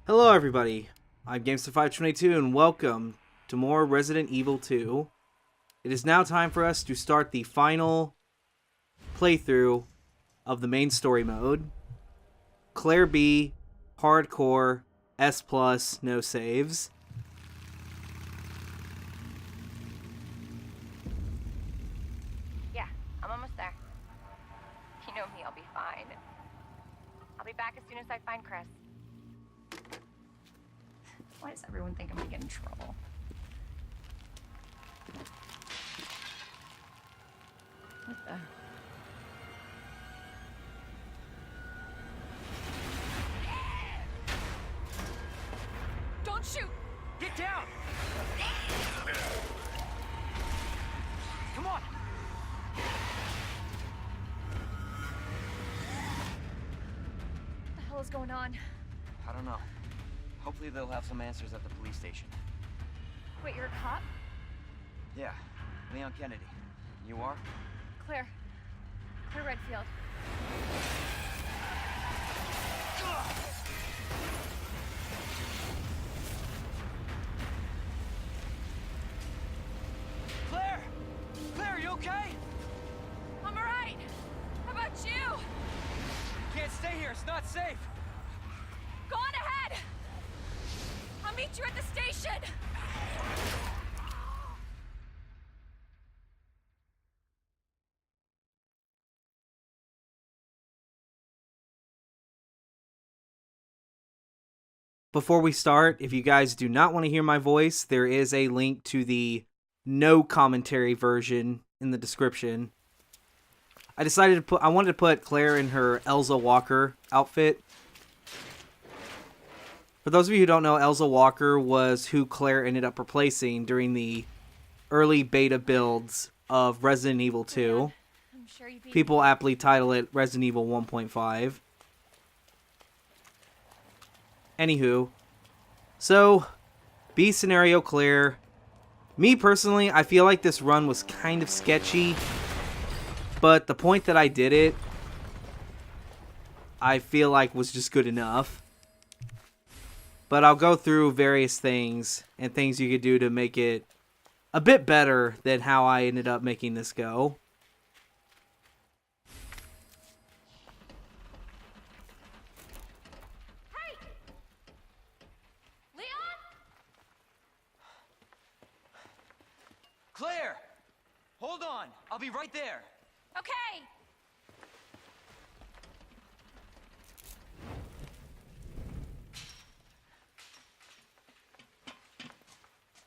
Hello everybody, I'm Gamester522 and welcome to more Resident Evil 2. It is now time for us to start the final playthrough of the main story mode. Claire B, Hardcore, S+, no saves. Yeah, I'm almost there. You know me, I'll be fine. I'll be back as soon as I find Chris. Why does everyone think I'm gonna get in trouble? What the? Don't shoot! Get down! Come on! What the hell is going on? I don't know. Hopefully they'll have some answers at the police station. Wait, you're a cop? Yeah, Leon Kennedy. You are? Claire. Claire Redfield. Claire! Claire, you okay? I'm alright! How about you? Can't stay here, it's not safe! Go on ahead! I'll meet you at the station! Before we start, if you guys do not want to hear my voice, there is a link to the no commentary version in the description. I wanted to put Claire in her Elza Walker outfit. For those of you who don't know, Elza Walker was who Claire ended up replacing during the early beta builds of Resident Evil 2. I'm sure you beat People aptly title it Resident Evil 1.5. Anywho, so B scenario Claire. Me personally, I feel like this run was kind of sketchy, but the point that I did it, I feel like was just good enough. But I'll go through various things and things you could do to make it a bit better than how I ended up making this go. Hey! Leon? Claire! Hold on, I'll be right there. Okay!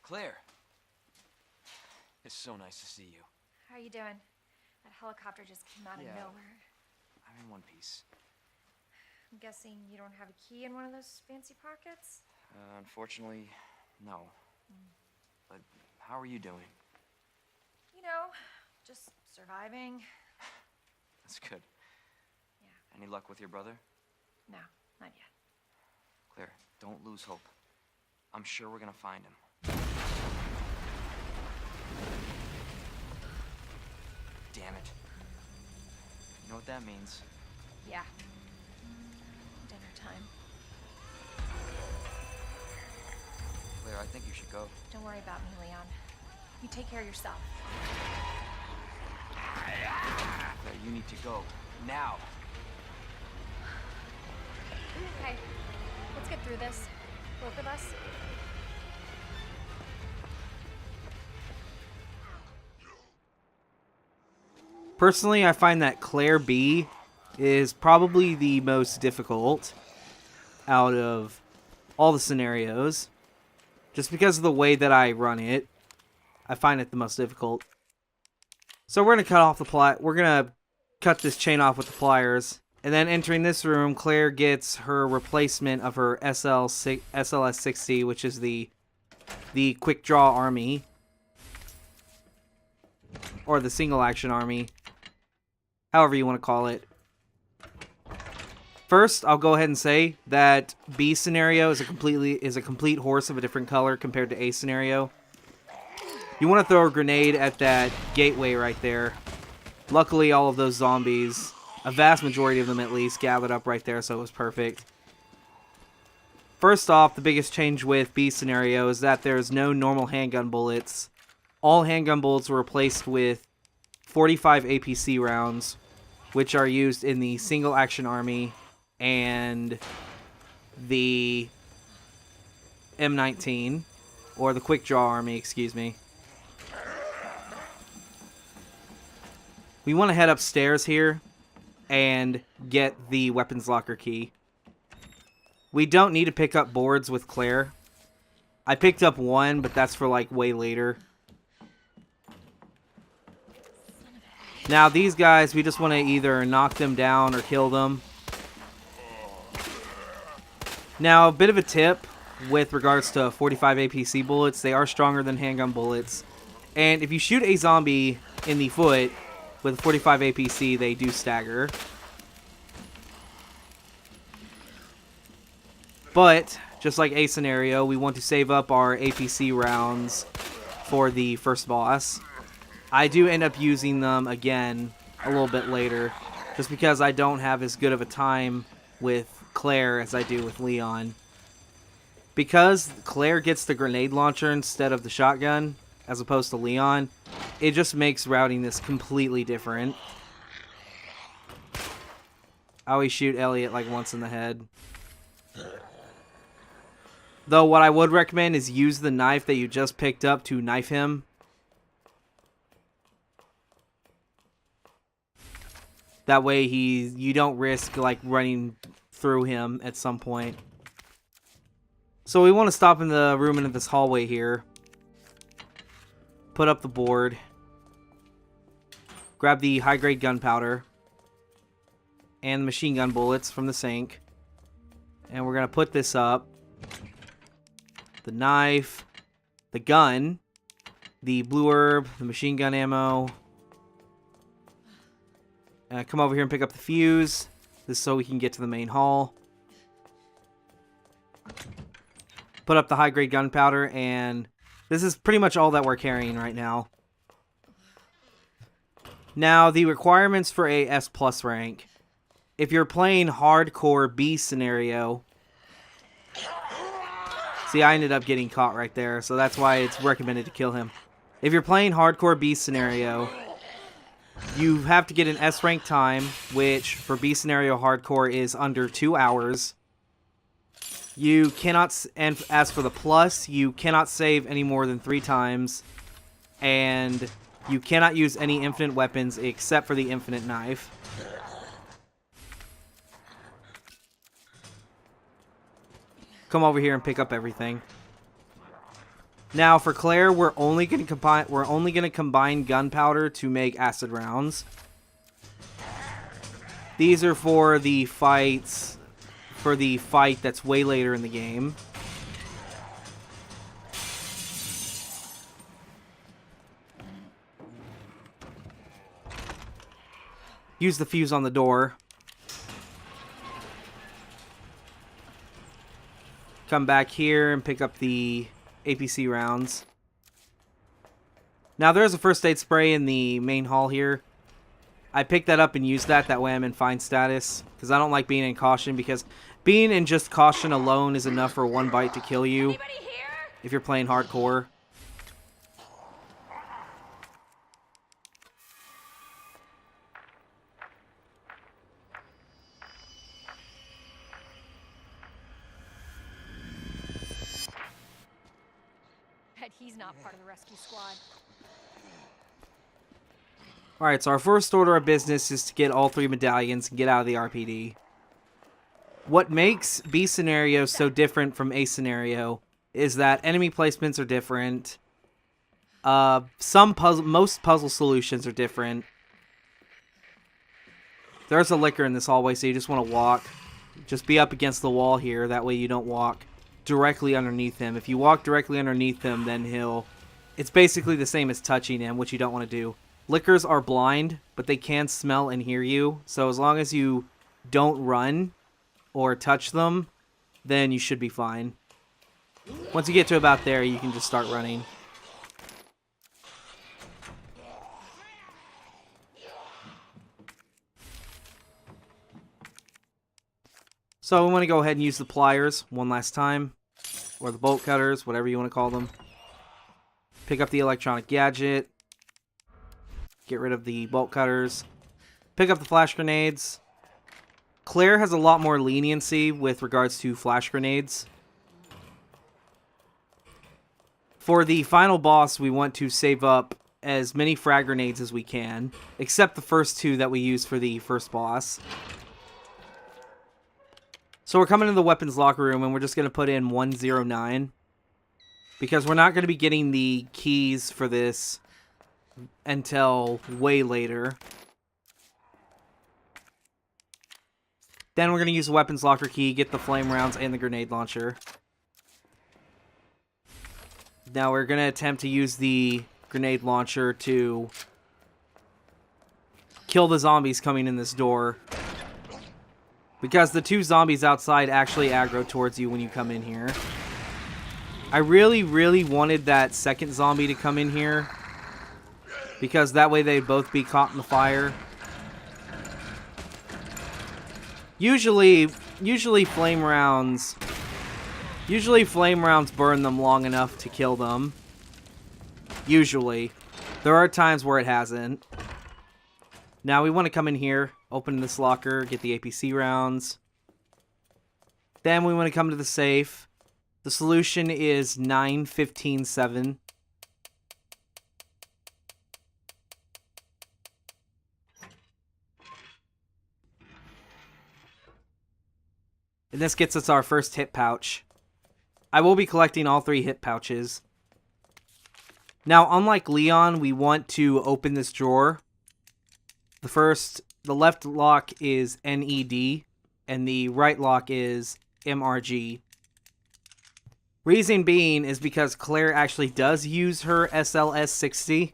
Claire. It's so nice to see you. How are you doing? That helicopter just came out of Yeah. nowhere. I'm in one piece. I'm guessing you don't have a key in one of those fancy pockets? Unfortunately, no. But how are you doing? You know, just surviving. That's good. Yeah. Any luck with your brother? No, not yet. Claire, don't lose hope. I'm sure we're gonna find him. Damn it. You know what that means? Yeah. Dinner time. Claire, I think you should go. Don't worry about me, Leon. You take care of yourself. Claire, you need to go. Now! Okay, let's get through this. Both of us. Personally, I find that Claire B is probably the most difficult out of all the scenarios. Just because of the way that I run it, I find it the most difficult. So we're gonna cut this chain off with the pliers. And then entering this room, Claire gets her replacement of her SLS-60, which is the quick draw army. Or the single action army. However you want to call it. First, I'll go ahead and say that B scenario is a complete horse of a different color compared to A scenario. You want to throw a grenade at that gateway right there. Luckily, all of those zombies, a vast majority of them at least, gathered up right there, so it was perfect. First off, the biggest change with B scenario is that there's no normal handgun bullets. All handgun bullets were replaced with 45 APC rounds, which are used in the single action army and the M19, or the quick draw army, excuse me. We want to head upstairs here and get the weapons locker key. We don't need to pick up boards with Claire. I picked up one, but that's for like way later. Now these guys, we just want to either knock them down or kill them. Now a bit of a tip with regards to 45 APC bullets, they are stronger than handgun bullets. And if you shoot a zombie in the foot with 45 APC, they do stagger. But, just like A scenario, we want to save up our APC rounds for the first boss. I do end up using them again a little bit later, just because I don't have as good of a time with Claire as I do with Leon. Because Claire gets the grenade launcher instead of the shotgun, as opposed to Leon, it just makes routing this completely different. I always shoot Elliot like once in the head. Though what I would recommend is use the knife that you just picked up to knife him. That way you don't risk like running through him at some point. So we want to stop in the room in this hallway here. Put up the board. Grab the high-grade gunpowder. And machine gun bullets from the sink. And we're going to put this up. The knife. The gun. The blue herb. The machine gun ammo. Come over here and pick up the fuse. This is so we can get to the main hall. Put up the high-grade gunpowder, and this is pretty much all that we're carrying right now. Now, the requirements for a S+ rank. If you're playing hardcore B scenario... See, I ended up getting caught right there, so that's why it's recommended to kill him. If you're playing hardcore B scenario, you have to get an S rank time, which for B scenario hardcore is under 2 hours. You cannot, and as for the plus, you cannot save any more than 3 times. And you cannot use any infinite weapons except for the infinite knife. Come over here and pick up everything. Now for Claire, we're only going to combine gunpowder to make acid rounds. These are for the fights. For the fight that's way later in the game. Use the fuse on the door. Come back here and pick up the APC rounds. Now there's a first aid spray in the main hall here. I picked that up and used that way I'm in fine status. Because I don't like being in caution, because being in just caution alone is enough for one bite to kill you. If you're playing hardcore. Bet he's not part of the rescue squad. Alright, so our first order of business is to get all 3 medallions and get out of the RPD. What makes B scenario so different from A scenario is that enemy placements are different. Most puzzle solutions are different. There's a licker in this hallway, so you just want to walk. Just be up against the wall here, that way you don't walk directly underneath him. If you walk directly underneath him, then it's basically the same as touching him, which you don't want to do. Lickers are blind, but they can smell and hear you. So as long as you don't run or touch them, then you should be fine. Once you get to about there, you can just start running. So we want to go ahead and use the pliers one last time. Or the bolt cutters, whatever you want to call them. Pick up the electronic gadget. Get rid of the bolt cutters. Pick up the flash grenades. Claire has a lot more leniency with regards to flash grenades. For the final boss, we want to save up as many frag grenades as we can, except the first 2 that we use for the first boss. So we're coming to the weapons locker room, and we're just going to put in 109. Because we're not going to be getting the keys for this until way later. Then we're going to use the weapons locker key, get the flame rounds and the grenade launcher. Now we're going to attempt to use the grenade launcher to kill the zombies coming in this door. Because the 2 zombies outside actually aggro towards you when you come in here. I really, really wanted that second zombie to come in here. Because that way they'd both be caught in the fire. Usually flame rounds burn them long enough to kill them. Usually. There are times where it hasn't. Now we want to come in here, open this locker, get the APC rounds. Then we want to come to the safe. The solution is 9-15-7. And this gets us our first hit pouch. I will be collecting all 3 hit pouches. Now, unlike Leon, we want to open this drawer. The left lock is NED, and the right lock is MRG. Reason being is because Claire actually does use her SLS-60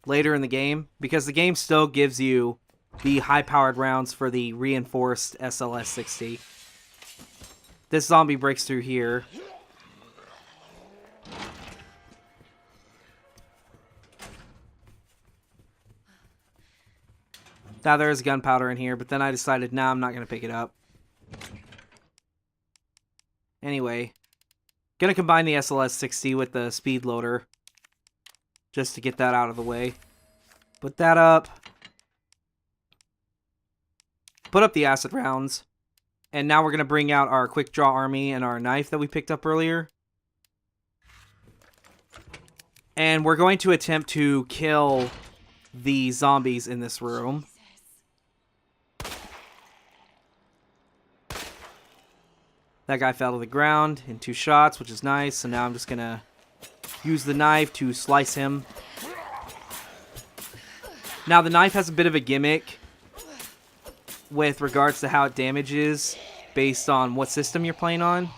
later in the game, because the game still gives you the high-powered rounds for the reinforced SLS-60. This zombie breaks through here. Now there is gunpowder in here, but then I decided, nah, I'm not going to pick it up. Anyway, gonna combine the SLS-60 with the speed loader, just to get that out of the way. Put that up. Put up the acid rounds. And now we're going to bring out our quick draw army and our knife that we picked up earlier. And we're going to attempt to kill the zombies in this room. That guy fell to the ground in 2 shots, which is nice. So now I'm just going to use the knife to slice him. Now the knife has a bit of a gimmick with regards to how it damages based on what system you're playing on.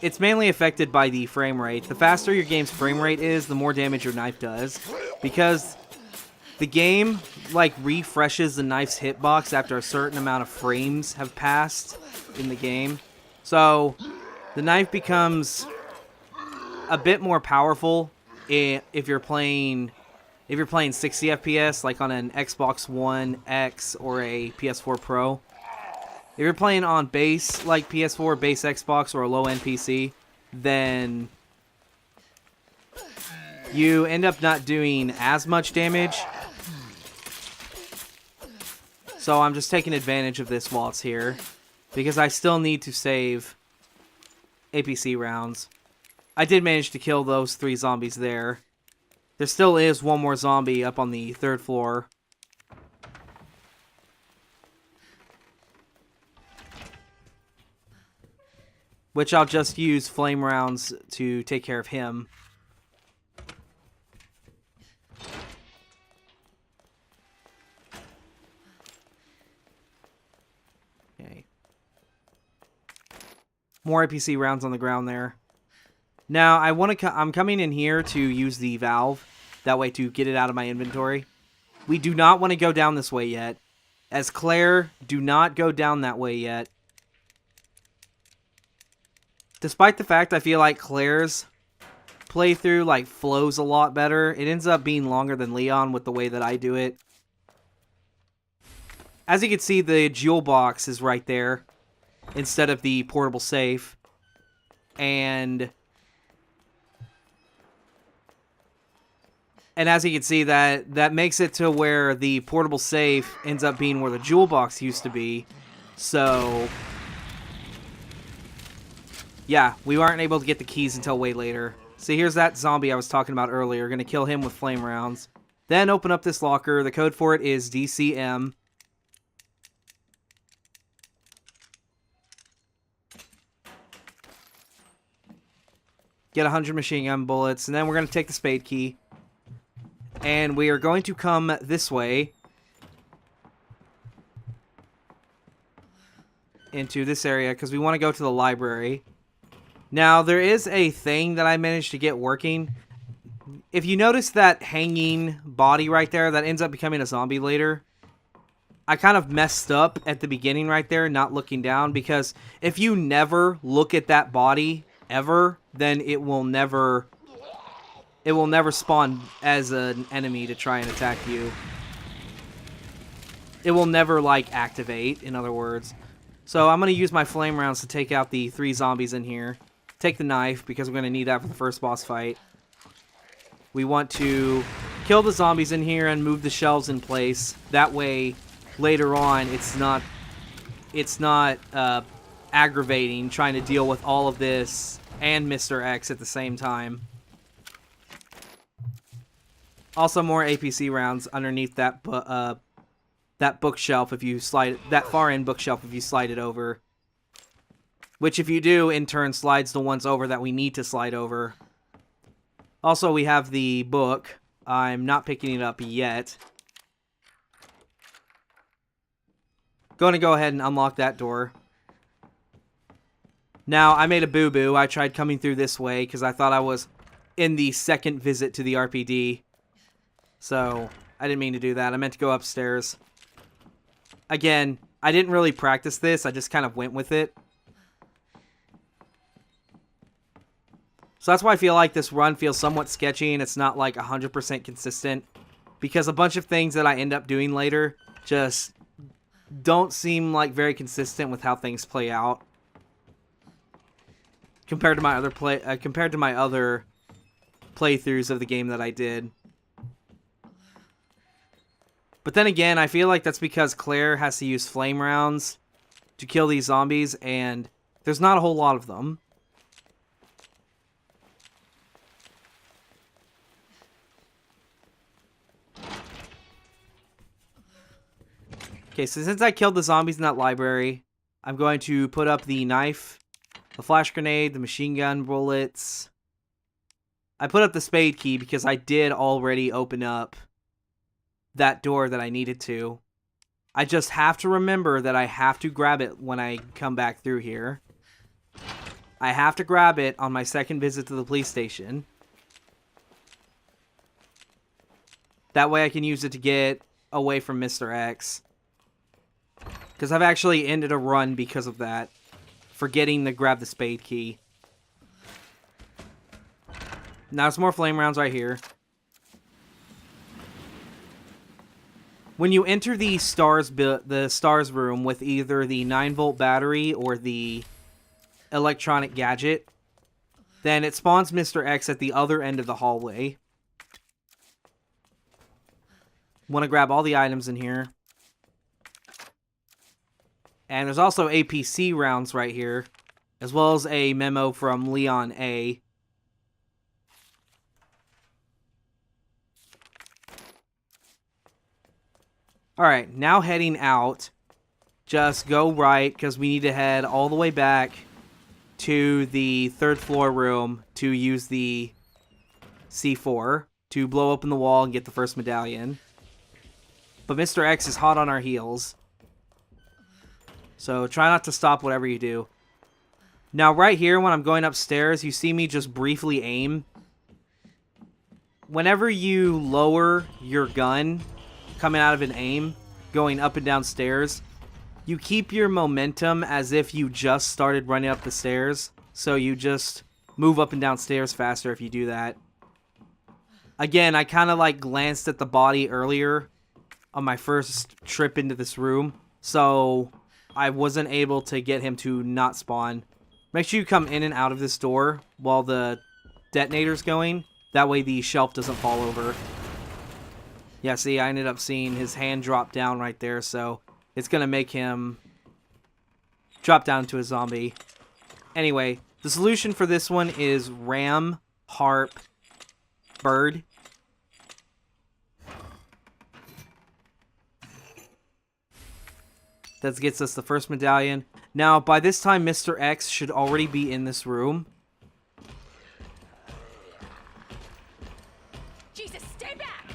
It's mainly affected by the frame rate. The faster your game's frame rate is, the more damage your knife does. Because the game, like, refreshes the knife's hitbox after a certain amount of frames have passed in the game. So, the knife becomes a bit more powerful if you're playing 60 FPS, like on an Xbox One X or a PS4 Pro. If you're playing on base, like PS4, base Xbox, or a low-end PC, then you end up not doing as much damage. So I'm just taking advantage of this while it's here, because I still need to save APC rounds. I did manage to kill those 3 zombies there. There still is one more zombie up on the 3rd floor. Which I'll just use flame rounds to take care of him. Okay. More APC rounds on the ground there. Now, I'm coming in here to use the valve. That way to get it out of my inventory. We do not want to go down this way yet. As Claire, do not go down that way yet. Despite the fact I feel like Claire's playthrough like flows a lot better, it ends up being longer than Leon with the way that I do it. As you can see, the jewel box is right there instead of the portable safe. And as you can see, that makes it to where the portable safe ends up being where the jewel box used to be. So, yeah, we weren't able to get the keys until way later. So here's that zombie I was talking about earlier. Gonna kill him with flame rounds. Then open up this locker. The code for it is DCM. Get 100 machine gun bullets. And then we're going to take the spade key. And we are going to come this way. Into this area. Because we want to go to the library. Now, there is a thing that I managed to get working. If you notice that hanging body right there, that ends up becoming a zombie later. I kind of messed up at the beginning right there, not looking down. Because if you never look at that body ever, then it will never spawn as an enemy to try and attack you. It will never, like, activate, in other words. So I'm going to use my flame rounds to take out the 3 zombies in here. Take the knife, because we're going to need that for the first boss fight. We want to kill the zombies in here and move the shelves in place. That way, later on, it's not aggravating trying to deal with all of this and Mr. X at the same time. Also, more APC rounds underneath that bookshelf if you slide that far in bookshelf if you slide it over. Which, if you do, in turn slides the ones over that we need to slide over. Also, we have the book. I'm not picking it up yet. Going to go ahead and unlock that door. Now, I made a boo-boo. I tried coming through this way because I thought I was in the second visit to the RPD. So, I didn't mean to do that. I meant to go upstairs. Again, I didn't really practice this. I just kind of went with it. So that's why I feel like this run feels somewhat sketchy and it's not like 100% consistent. Because a bunch of things that I end up doing later just don't seem like very consistent with how things play out. Compared to my other playthroughs of the game that I did. But then again, I feel like that's because Claire has to use flame rounds to kill these zombies, and there's not a whole lot of them. Okay, so since I killed the zombies in that library, I'm going to put up the knife, the flash grenade, the machine gun bullets. I put up the spade key because I did already open up that door that I needed to. I just have to remember that I have to grab it when I come back through here. I have to grab it on my second visit to the police station. That way I can use it to get away from Mr. X. Because I've actually ended a run because of that. Forgetting to grab the spade key. Now there's more flame rounds right here. When you enter the stars room with either the 9-volt battery or the electronic gadget, then it spawns Mr. X at the other end of the hallway. Want to grab all the items in here. And there's also APC rounds right here, as well as a memo from Leon A. Alright, now heading out. Just go right, because we need to head all the way back to the 3rd floor room to use the C4 to blow open the wall and get the first medallion. But Mr. X is hot on our heels. So try not to stop whatever you do. Now right here when I'm going upstairs, you see me just briefly aim. Whenever you lower your gun coming out of an aim, going up and down stairs, you keep your momentum as if you just started running up the stairs. So you just move up and down stairs faster if you do that. Again, I kind of like glanced at the body earlier on my first trip into this room, so I wasn't able to get him to not spawn. Make sure you come in and out of this door while the detonator's going. That way the shelf doesn't fall over. Yeah, see, I ended up seeing his hand drop down right there, so it's going to make him drop down to a zombie. Anyway, the solution for this one is ram, harp, bird. That gets us the first medallion. Now, by this time, Mr. X should already be in this room. Jesus, stay back!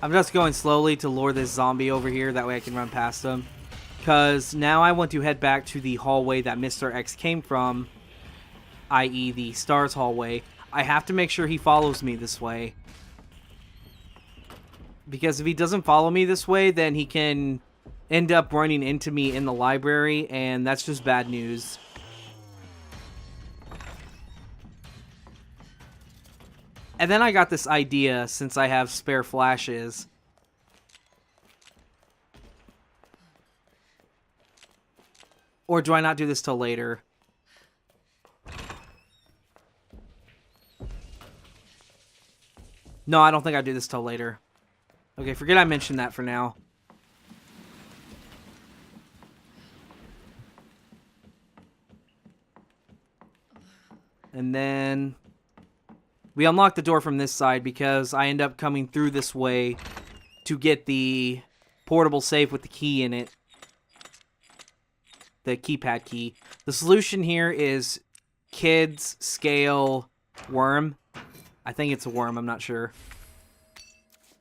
I'm just going slowly to lure this zombie over here. That way I can run past him. Because now I want to head back to the hallway that Mr. X came from. I.e. the Stars hallway. I have to make sure he follows me this way. Because if he doesn't follow me this way, then he can end up running into me in the library, and that's just bad news. And then I got this idea, since I have spare flashes. Or do I not do this till later? No, I don't think I do this till later. Okay, forget I mentioned that for now. And then we unlock the door from this side because I end up coming through this way to get the portable safe with the key in it. The keypad key. The solution here is kids, scale, worm. I think it's a worm, I'm not sure.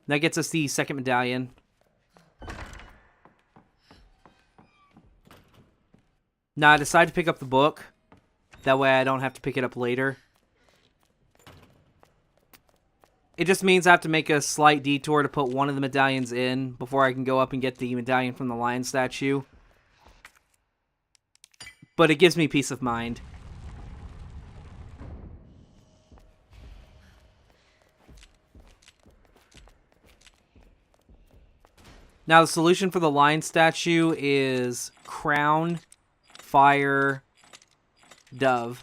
That gets us the second medallion. Now I decided to pick up the book. That way I don't have to pick it up later. It just means I have to make a slight detour to put one of the medallions in before I can go up and get the medallion from the lion statue. But it gives me peace of mind. Now the solution for the lion statue is crown, fire, dove.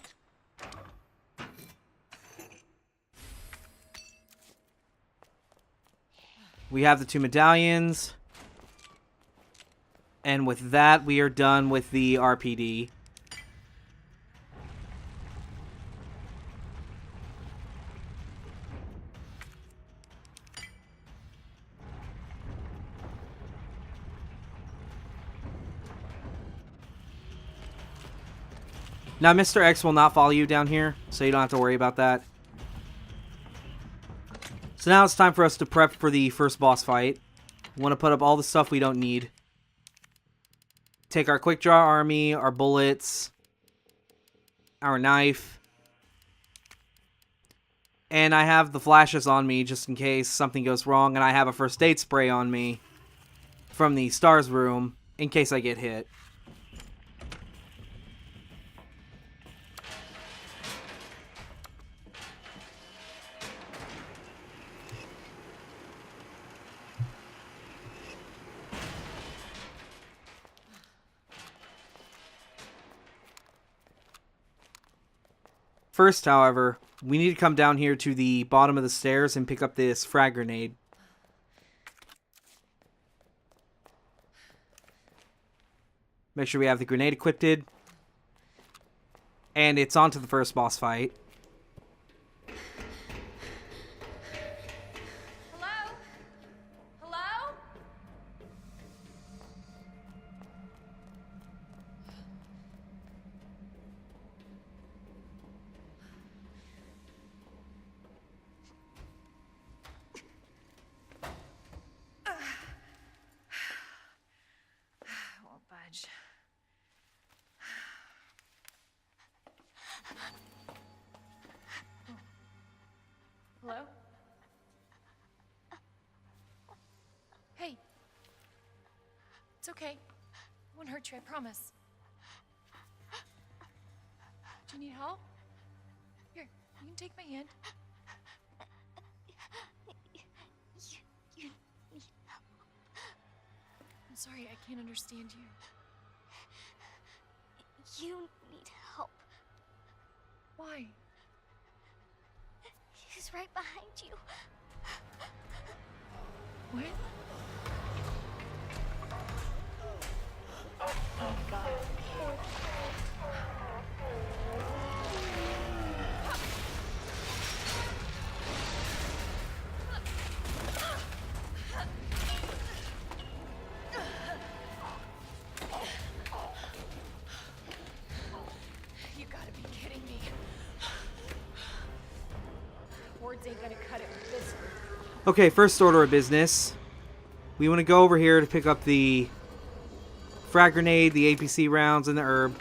We have the two medallions. And with that, we are done with the RPD. Now, Mr. X will not follow you down here, so you don't have to worry about that. So now it's time for us to prep for the first boss fight. We want to put up all the stuff we don't need. Take our quick draw army, our bullets, our knife. And I have the flashes on me just in case something goes wrong, and I have a first aid spray on me from the Stars room in case I get hit. First, however, we need to come down here to the bottom of the stairs and pick up this frag grenade. Make sure we have the grenade equipped. And it's on to the first boss fight. Hello? Hello? Won't budge. Hello? Hey. It's okay. I won't hurt you, I promise. Do you need help? Here, you can take my hand. sorry, I can't understand you. You need help. Why? He's right behind you. What? Oh, God. You gotta be kidding me. Words ain't gonna cut it with this. Okay, first order of business. We want to go over here to pick up the frag grenade, the APC rounds, and the herb.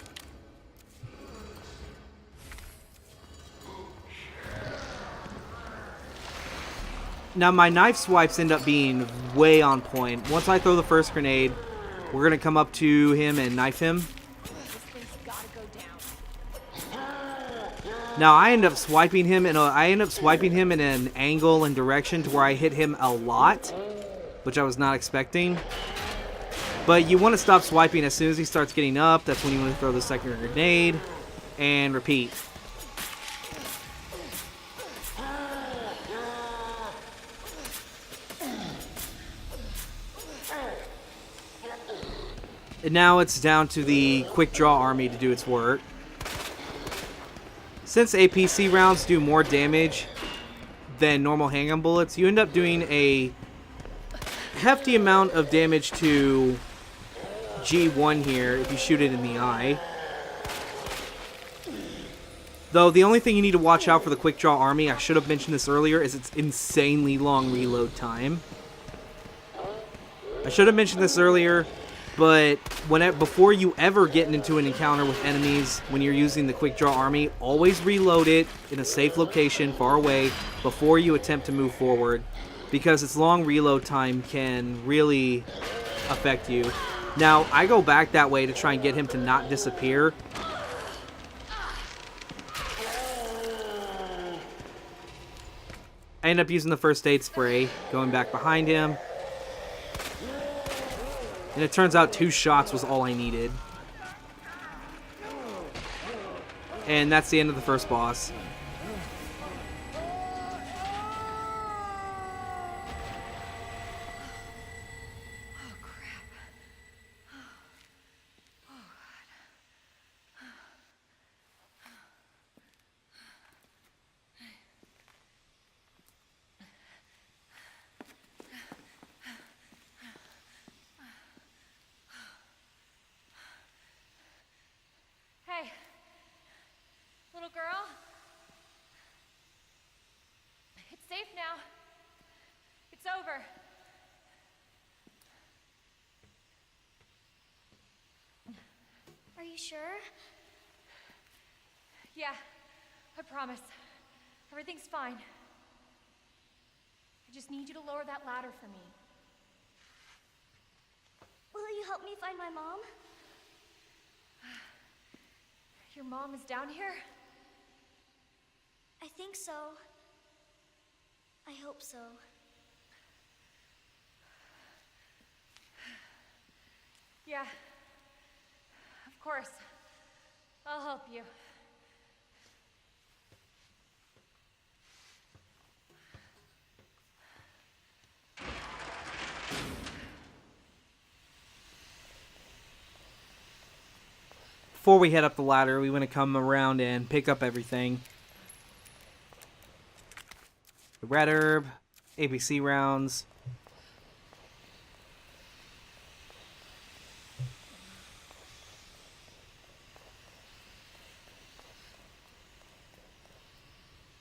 Now, my knife swipes end up being way on point. Once I throw the first grenade, we're going to come up to him and knife him. This thing's gotta go down. Now, I end up swiping him in an angle and direction to where I hit him a lot, which I was not expecting. But you want to stop swiping as soon as he starts getting up. That's when you want to throw the second grenade and repeat. And now it's down to the quick draw army to do its work. Since APC rounds do more damage than normal handgun bullets, you end up doing a hefty amount of damage to G1 here if you shoot it in the eye. Though the only thing you need to watch out for the quick draw army, I should have mentioned this earlier, is its insanely long reload time. I should have mentioned this earlier, but before you ever get into an encounter with enemies, when you're using the quick draw army, always reload it in a safe location far away before you attempt to move forward, because its long reload time can really affect you. Now, I go back that way to try and get him to not disappear. I end up using the first aid spray, going back behind him. And it turns out 2 shots was all I needed. And that's the end of the first boss. Hey, little girl. It's safe now. It's over. Are you sure? Yeah, I promise. Everything's fine. I just need you to lower that ladder for me. Will you help me find my mom? Your mom is down here? I think so. I hope so. Yeah, of course. I'll help you. Before we head up the ladder, we want to come around and pick up everything. The red herb, APC rounds.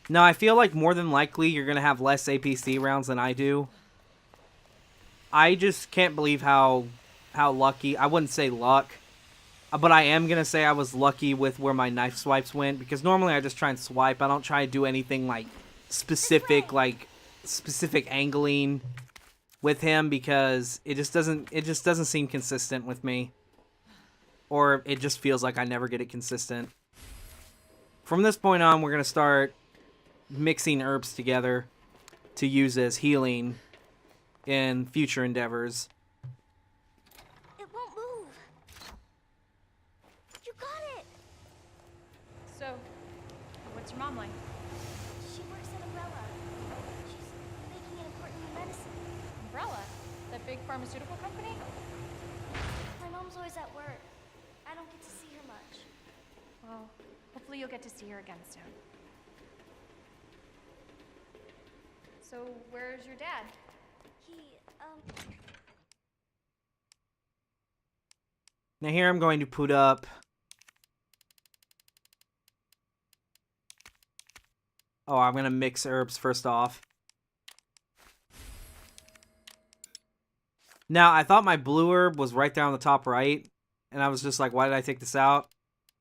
Now, I feel like more than likely you're going to have less APC rounds than I do. I just can't believe how lucky, I wouldn't say luck, but I am going to say I was lucky with where my knife swipes went, because normally I just try and swipe. I don't try to do anything like specific angling with him, because it just doesn't seem consistent with me. Or it just feels like I never get it consistent. From this point on, we're going to start mixing herbs together to use as healing in future endeavors. your mom like? She works at Umbrella. She's making an important new medicine. Umbrella? That big pharmaceutical company? My mom's always at work. I don't get to see her much. Well, hopefully you'll get to see her again soon. So, where's your dad? Now here I'm going to put up I'm going to mix herbs first off. Now, I thought my blue herb was right there on the top right, and I was just like, why did I take this out?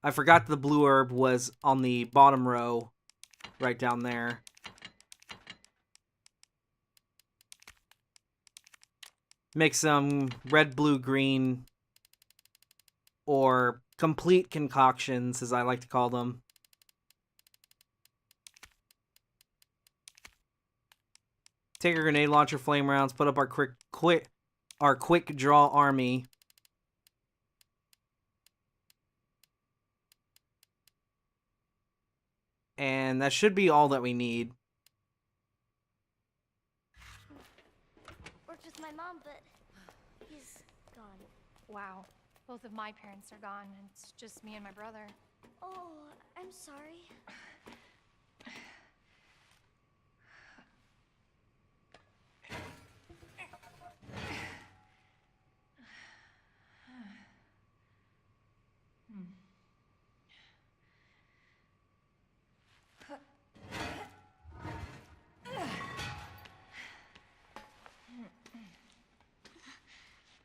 I forgot the blue herb was on the bottom row, right down there. Make some red, blue, green, or complete concoctions, as I like to call them. Take a grenade launcher, flame rounds, put up our quick draw army. And that should be all that we need. Worked with my mom, but he's gone. Wow. Both of my parents are gone. It's just me and my brother. Oh, I'm sorry.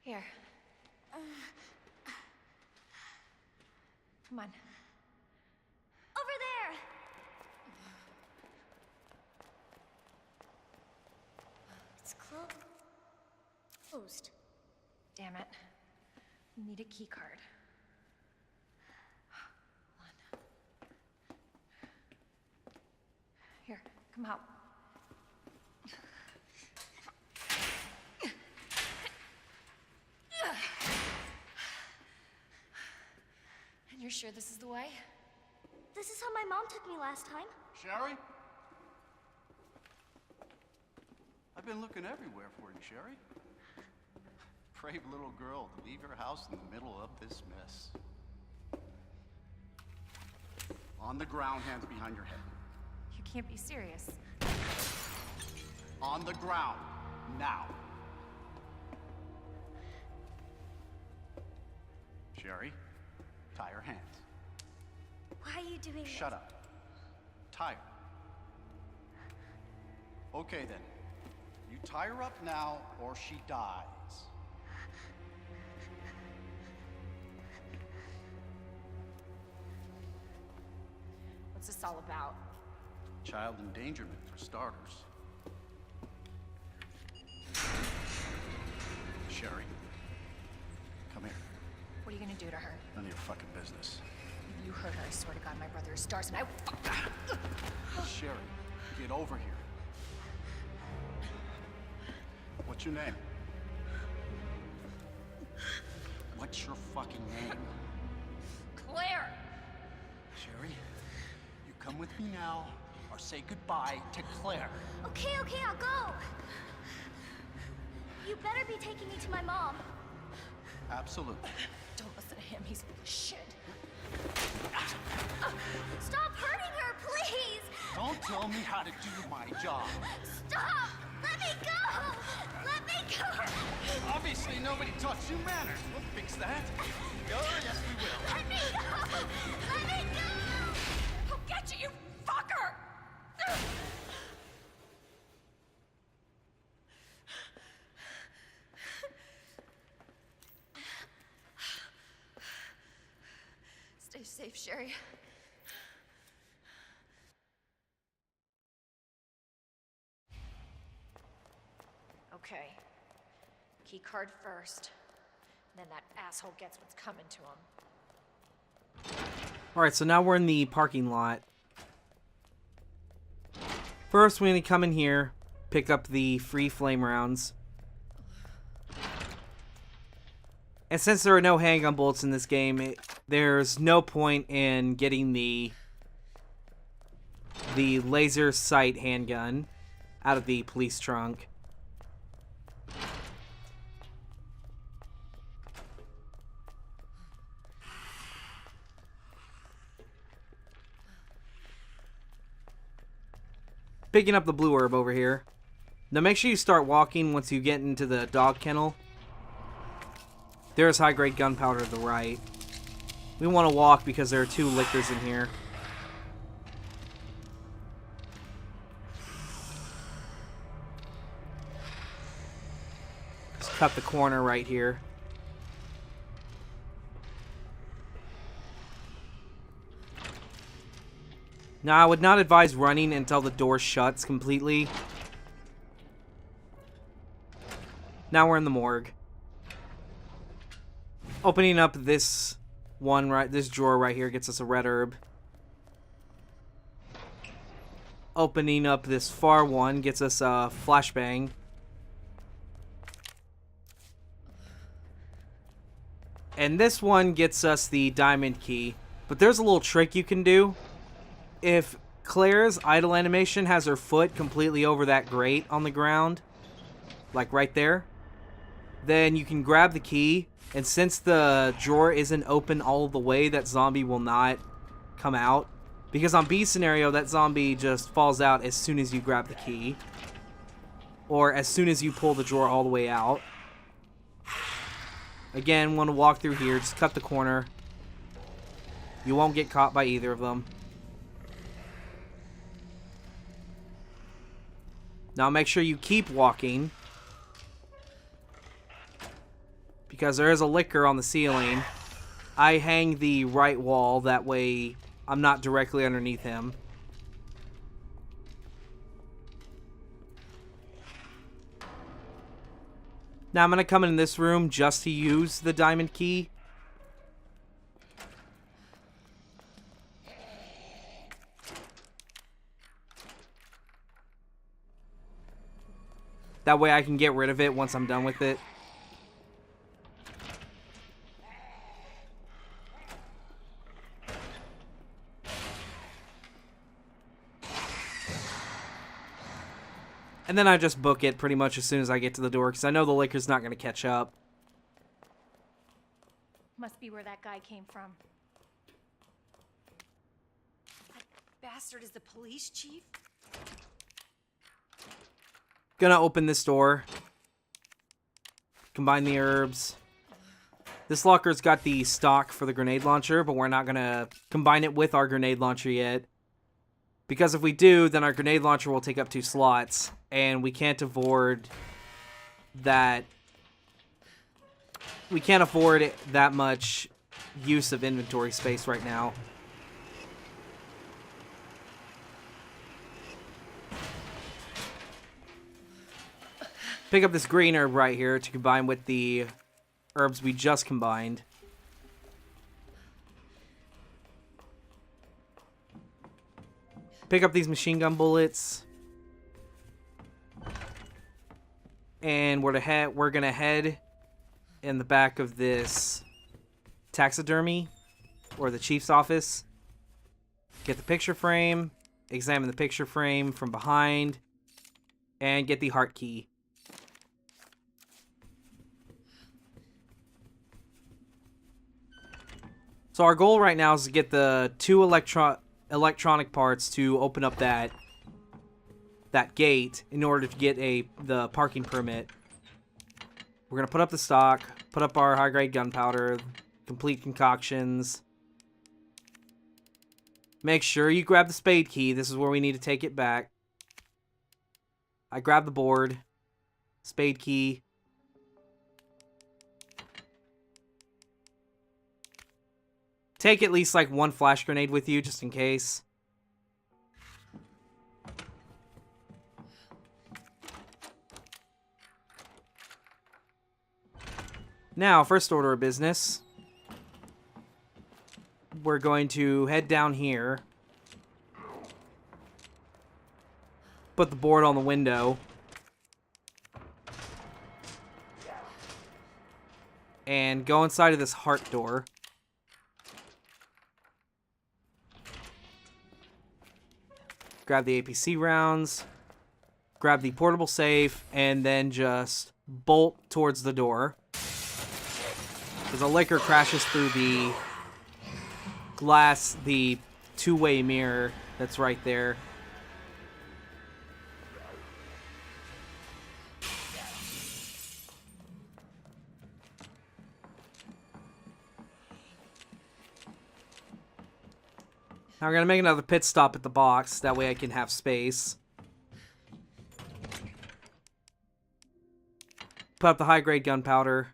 Here. Come on. Over there! It's closed. Damn it. We need a key card. Hold on. Here, come out. And you're sure this is the way? This is how my mom took me last time. Sherry? I've been looking everywhere for you, Sherry. Brave little girl to leave your house in the middle of this mess. On the ground, hands behind your head. You can't be serious. On the ground, now. Sherry, tie her hands. Why are you doing this? Shut up. Tie her. Okay then. You tie her up now or she dies. What's this all about? Child endangerment for starters. Sherry, come here. What are you gonna do to her? None of your fucking business. If you hurt her, I swear to God, my brother is stars and I... Sherry, get over here. What's your name? What's your fucking name? Claire! Sherry, you come with me now, or say goodbye to Claire. Okay, I'll go. You better be taking me to my mom. Absolutely. Don't listen to him, he's full of shit. Stop hurting her, please! Don't tell me how to do my job. Stop! Let me go! Let me go! Obviously, nobody taught you manners. We'll fix that. Oh, yes, we will. Let me go! Let me go! I'll get you, you fucker! Stay safe, Sherry. Okay. Key card first. Then that asshole gets what's coming to him. Alright, so now we're in the parking lot. First, we need to come in here, pick up the free flame rounds. And since there are no handgun bullets in this game, there's no point in getting the the laser sight handgun out of the police trunk. Picking up the blue herb over here. Now make sure you start walking once you get into the dog kennel. There's high-grade gunpowder to the right. We want to walk because there are 2 lickers in here. Just cut the corner right here. Now, I would not advise running until the door shuts completely. Now we're in the morgue. Opening up this this drawer right here gets us a red herb. Opening up this far one gets us a flashbang. And this one gets us the diamond key. But there's a little trick you can do. If Claire's idle animation has her foot completely over that grate on the ground, like right there, then you can grab the key, and since the drawer isn't open all the way, that zombie will not come out. Because on B scenario, that zombie just falls out as soon as you grab the key. Or as soon as you pull the drawer all the way out. Again, want to walk through here, just cut the corner. You won't get caught by either of them. Now make sure you keep walking, because there is a licker on the ceiling. I hang the right wall, that way I'm not directly underneath him. Now I'm going to come in this room just to use the diamond key. That way I can get rid of it once I'm done with it. And then I just book it pretty much as soon as I get to the door, because I know the liquor's not going to catch up. Must be where that guy came from. That bastard is the police chief? Gonna open this door. Combine the herbs. This locker's got the stock for the grenade launcher, but we're not gonna combine it with our grenade launcher yet. Because if we do, then our grenade launcher will take up 2 slots, and we can't afford that. We can't afford that much use of inventory space right now. Pick up this green herb right here to combine with the herbs we just combined. Pick up these machine gun bullets. And we're gonna head in the back of this taxidermy, or the chief's office. Get the picture frame, examine the picture frame from behind, and get the heart key. So our goal right now is to get the 2 electronic parts to open up that gate in order to get the parking permit. We're going to put up the stock, put up our high-grade gunpowder, complete concoctions. Make sure you grab the spade key. This is where we need to take it back. I grab the board, spade key. Take at least like 1 flash grenade with you, just in case. Now, first order of business. We're going to head down here. Put the board on the window. And go inside of this heart door. grab the APC rounds, grab the portable safe, and then just bolt towards the door. Because a licker crashes through the glass, the two-way mirror that's right there. Now we're going to make another pit stop at the box. That way I can have space. Put up the high-grade gunpowder.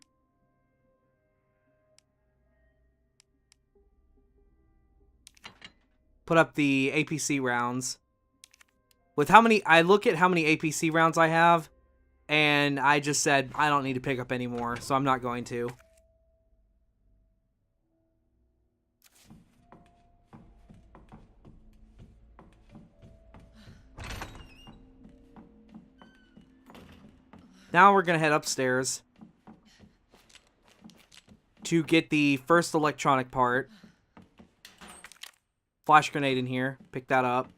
Put up the APC rounds. With how many... I look at how many APC rounds I have. And I just said, I don't need to pick up any more. So I'm not going to. Now we're going to head upstairs to get the first electronic part. Flash grenade in here. Pick that up.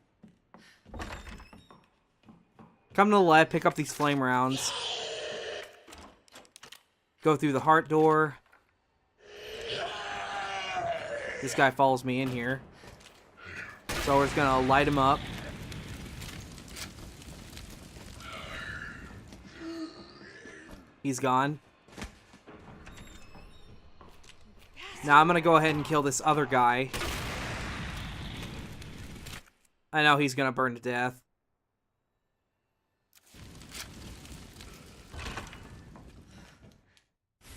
Come to the left, pick up these flame rounds. Go through the heart door. This guy follows me in here. So we're just going to light him up. He's gone. Now I'm going to go ahead and kill this other guy. I know he's going to burn to death.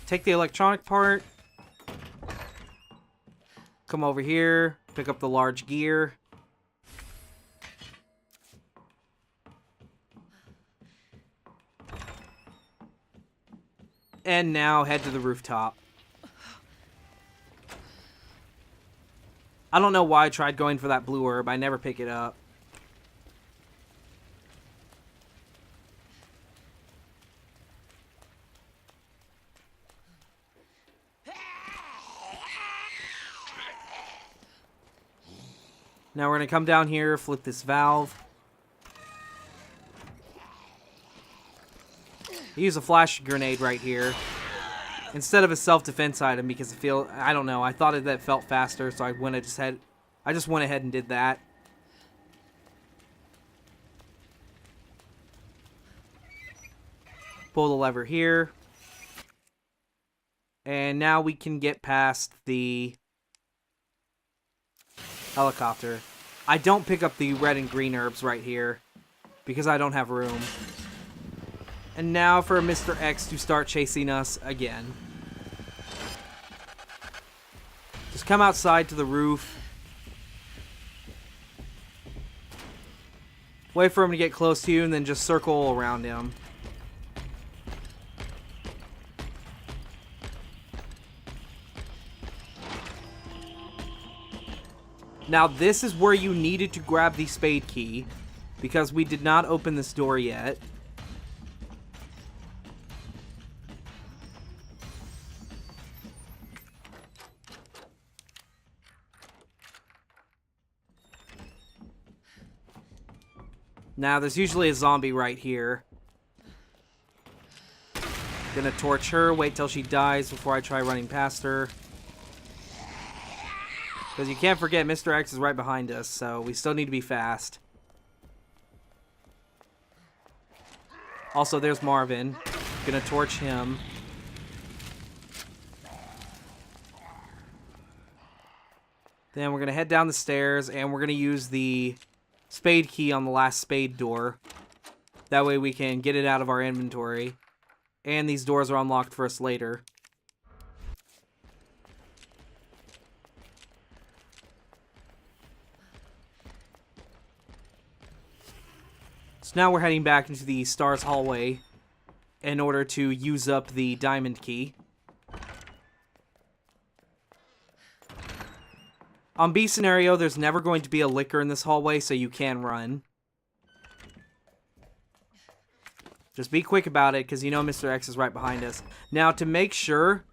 Take the electronic part. Come over here. Pick up the large gear. And now head to the rooftop. I don't know why I tried going for that blue herb. I never pick it up. Now we're going to come down here, flip this valve. Use a flash grenade right here instead of a self-defense item because I don't know, I thought that felt faster, so I just went ahead and did that. Pull the lever here. And now we can get past the helicopter. I don't pick up the red and green herbs right here because I don't have room. And now for Mr. X to start chasing us again. Just come outside to the roof. Wait for him to get close to you and then just circle around him. Now this is where you needed to grab the spade key because we did not open this door yet. Now, there's usually a zombie right here. Gonna torch her, wait till she dies before I try running past her. Because you can't forget, Mr. X is right behind us, so we still need to be fast. Also, there's Marvin. Gonna torch him. Then we're gonna head down the stairs, and we're gonna use the spade key on the last spade door. That way we can get it out of our inventory. And these doors are unlocked for us later. So now we're heading back into the Stars hallway in order to use up the diamond key. On B scenario, there's never going to be a licker in this hallway, so you can run. Just be quick about it, because you know Mr. X is right behind us. Now, to make sure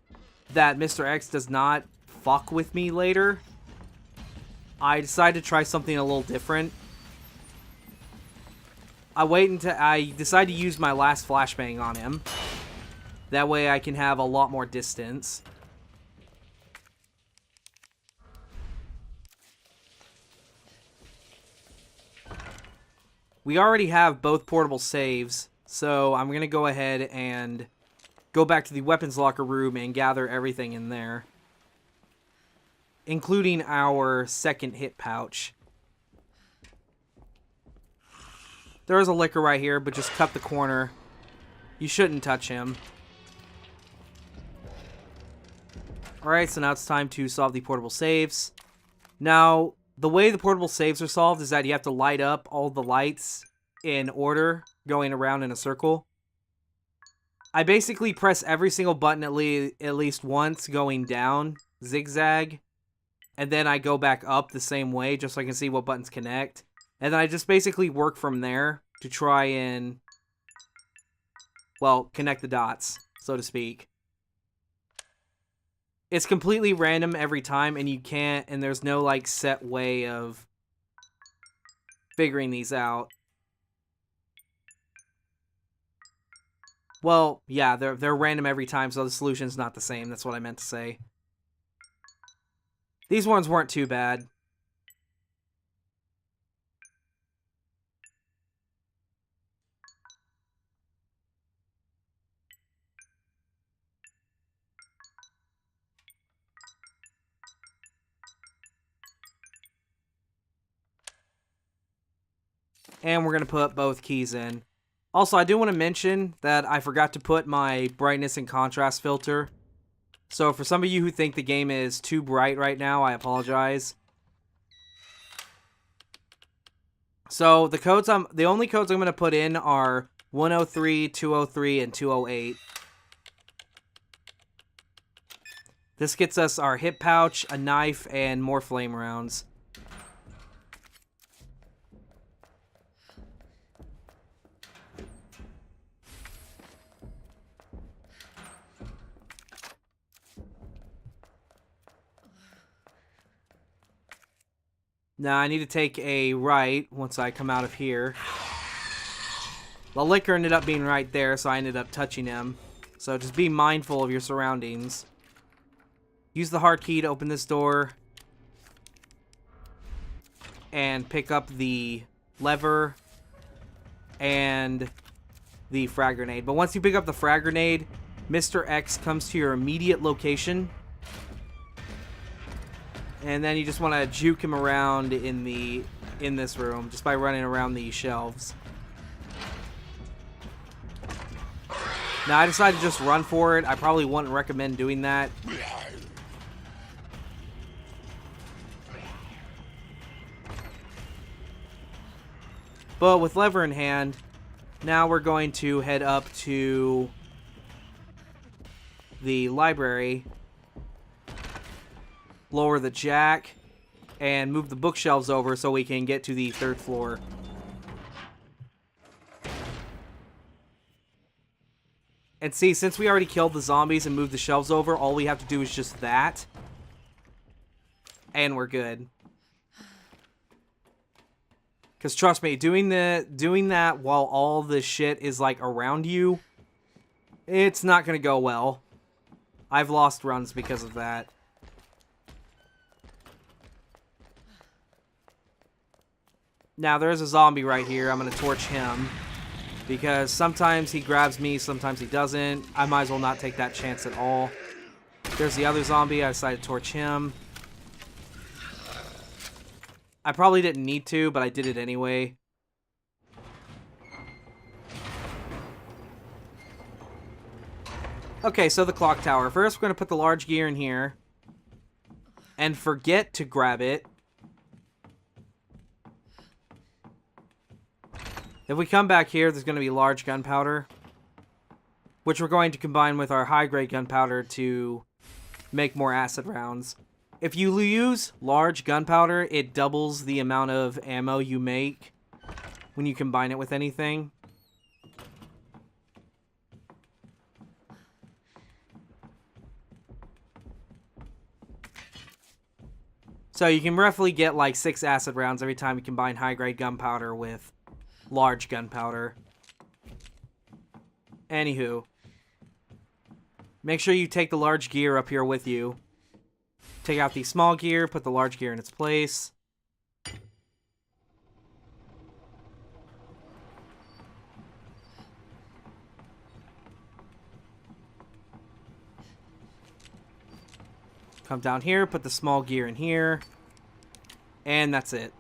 that Mr. X does not fuck with me later, I decided to try something a little different. I wait until I decide to use my last flashbang on him. That way I can have a lot more distance. We already have both portable saves, so I'm going to go ahead and go back to the weapons locker room and gather everything in there, including our second hit pouch. There is a liquor right here, but just cut the corner. You shouldn't touch him. Alright, so now it's time to solve the portable saves. Now, the way the portable saves are solved is that you have to light up all the lights in order, going around in a circle. I basically press every single button at least once, going down, zigzag, and then I go back up the same way, just so I can see what buttons connect. And then I just basically work from there to try and, well, connect the dots, so to speak. It's completely random every time, and you can't, and there's no, like, set way of figuring these out. Well, yeah, they're random every time, so the solution's not the same. That's what I meant to say. These ones weren't too bad. And we're going to put both keys in. Also, I do want to mention that I forgot to put my brightness and contrast filter. So for some of you who think the game is too bright right now, I apologize. So the only codes I'm going to put in are 103, 203, and 208. This gets us our hip pouch, a knife, and more flame rounds. Now, I need to take a right once I come out of here. The liquor ended up being right there, so I ended up touching him. So just be mindful of your surroundings. Use the hard key to open this door. And pick up the lever and the frag grenade. But once you pick up the frag grenade, Mr. X comes to your immediate location. And then you just want to juke him around in this room just by running around these shelves. Now, I decided to just run for it. I probably wouldn't recommend doing that. But with lever in hand, now we're going to head up to the library, lower the jack, and move the bookshelves over so we can get to the third floor. And see, since we already killed the zombies and moved the shelves over, all we have to do is just that. And we're good. Because trust me, doing that while all this shit is like around you, it's not going to go well. I've lost runs because of that. Now, there's a zombie right here. I'm going to torch him. Because sometimes he grabs me, sometimes he doesn't. I might as well not take that chance at all. There's the other zombie. I decided to torch him. I probably didn't need to, but I did it anyway. Okay, so the clock tower. First, we're going to put the large gear in here. And forget to grab it. If we come back here, there's going to be large gunpowder, which we're going to combine with our high-grade gunpowder to make more acid rounds. If you use large gunpowder, it doubles the amount of ammo you make when you combine it with anything. So you can roughly get like 6 acid rounds every time you combine high-grade gunpowder with large gunpowder. Anywho. Make sure you take the large gear up here with you. Take out the small gear, put the large gear in its place. Come down here, put the small gear in here. And that's it.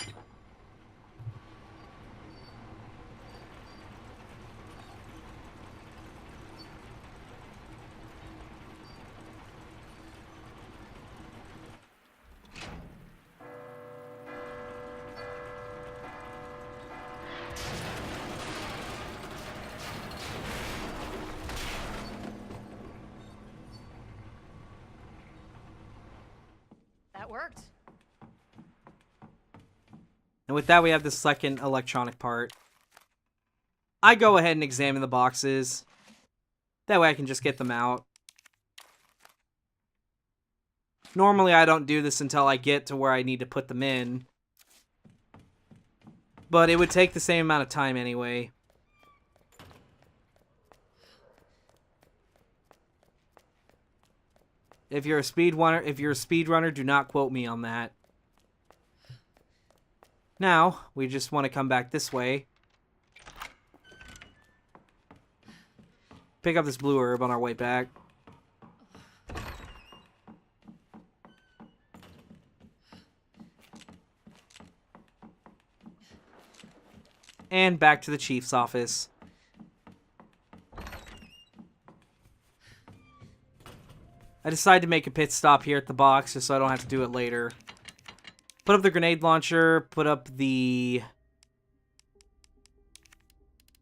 That worked. And with that, we have the second electronic part. I go ahead and examine the boxes. That way I can just get them out. Normally, I don't do this until I get to where I need to put them in. But it would take the same amount of time anyway. If you're a speedrunner, do not quote me on that. Now, we just want to come back this way. Pick up this blue herb on our way back. And back to the chief's office. I decided to make a pit stop here at the box just so I don't have to do it later. Put up the grenade launcher, put up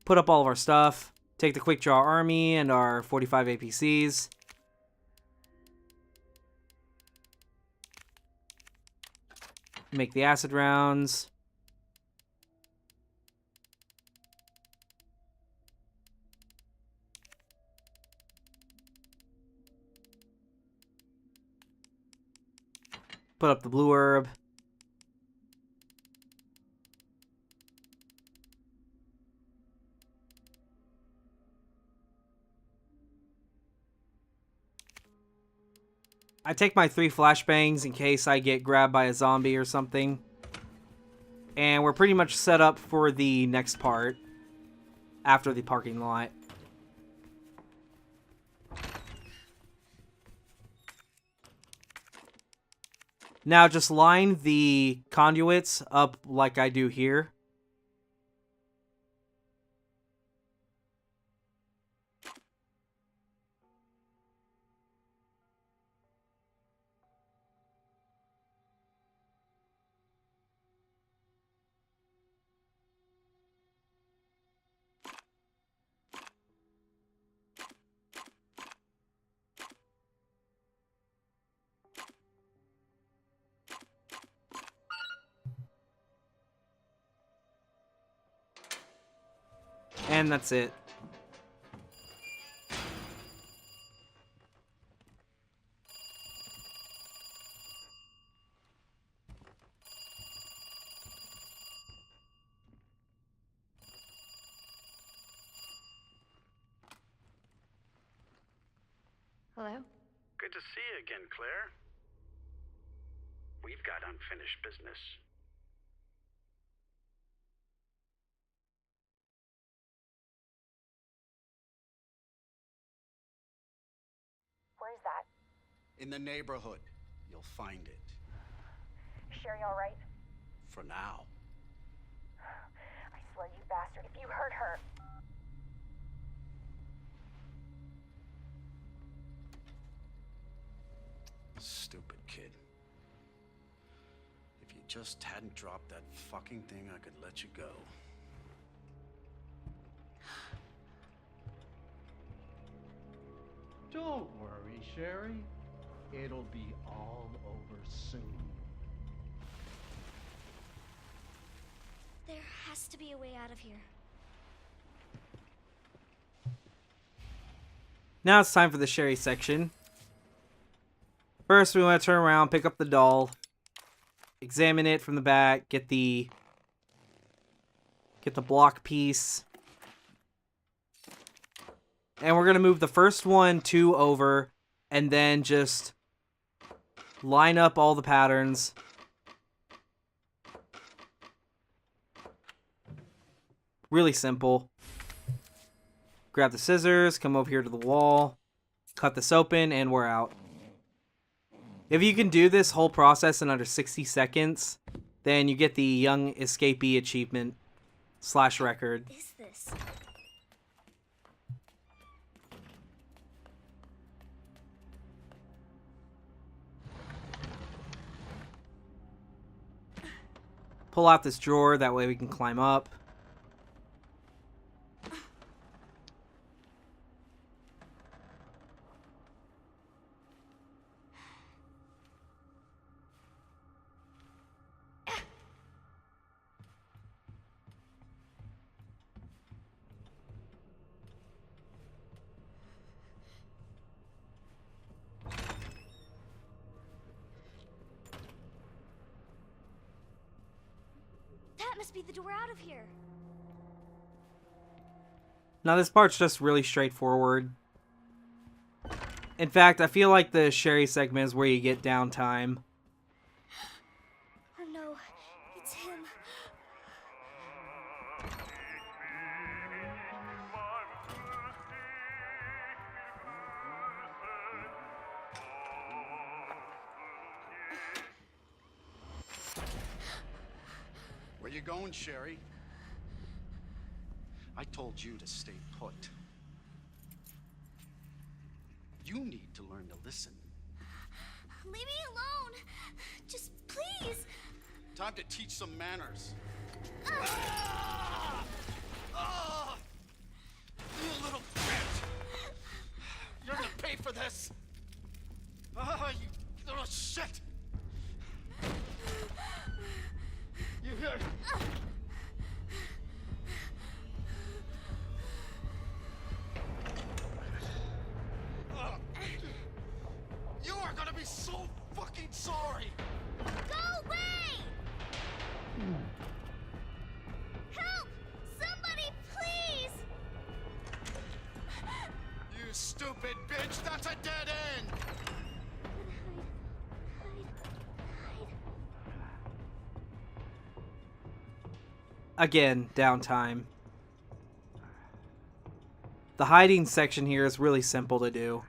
all of our stuff. Take the quick draw army and our 45 APCs. Make the acid rounds. Put up the blue herb. I take my 3 flashbangs in case I get grabbed by a zombie or something. And we're pretty much set up for the next part. After the parking lot. Now just line the conduits up like I do here. And that's it. Hello? Good to see you again, Claire. We've got unfinished business. Where's that? In the neighborhood. You'll find it. Sherry all right? For now. I swear, you bastard, if you hurt her... Stupid kid. If you just hadn't dropped that fucking thing, I could let you go. Don't worry, Sherry. It'll be all over soon. There has to be a way out of here. Now it's time for the Sherry section. First, we want to turn around, pick up the doll, examine it from the back, get the Get the block piece. And we're going to move the first one 2 over and then just line up all the patterns. Really simple. Grab the scissors, come over here to the wall, cut this open, and we're out. If you can do this whole process in under 60 seconds, then you get the Young Escapee achievement / record. What is this? Pull out this drawer, that way we can climb up. That must be the door out of here. Now this part's just really straightforward. In fact, I feel like the Sherry segment is where you get downtime. Oh no, it's him. Where you going, Sherry? I told you to stay put. You need to learn to listen. Leave me alone. Just please. Time to teach some manners. You little bitch! You're gonna pay for this! You little shit! You hear? You are gonna be so fucking sorry! Go away! Help! Somebody, please! You stupid bitch! That's a dead end! Again, downtime. The hiding section here is really simple to do.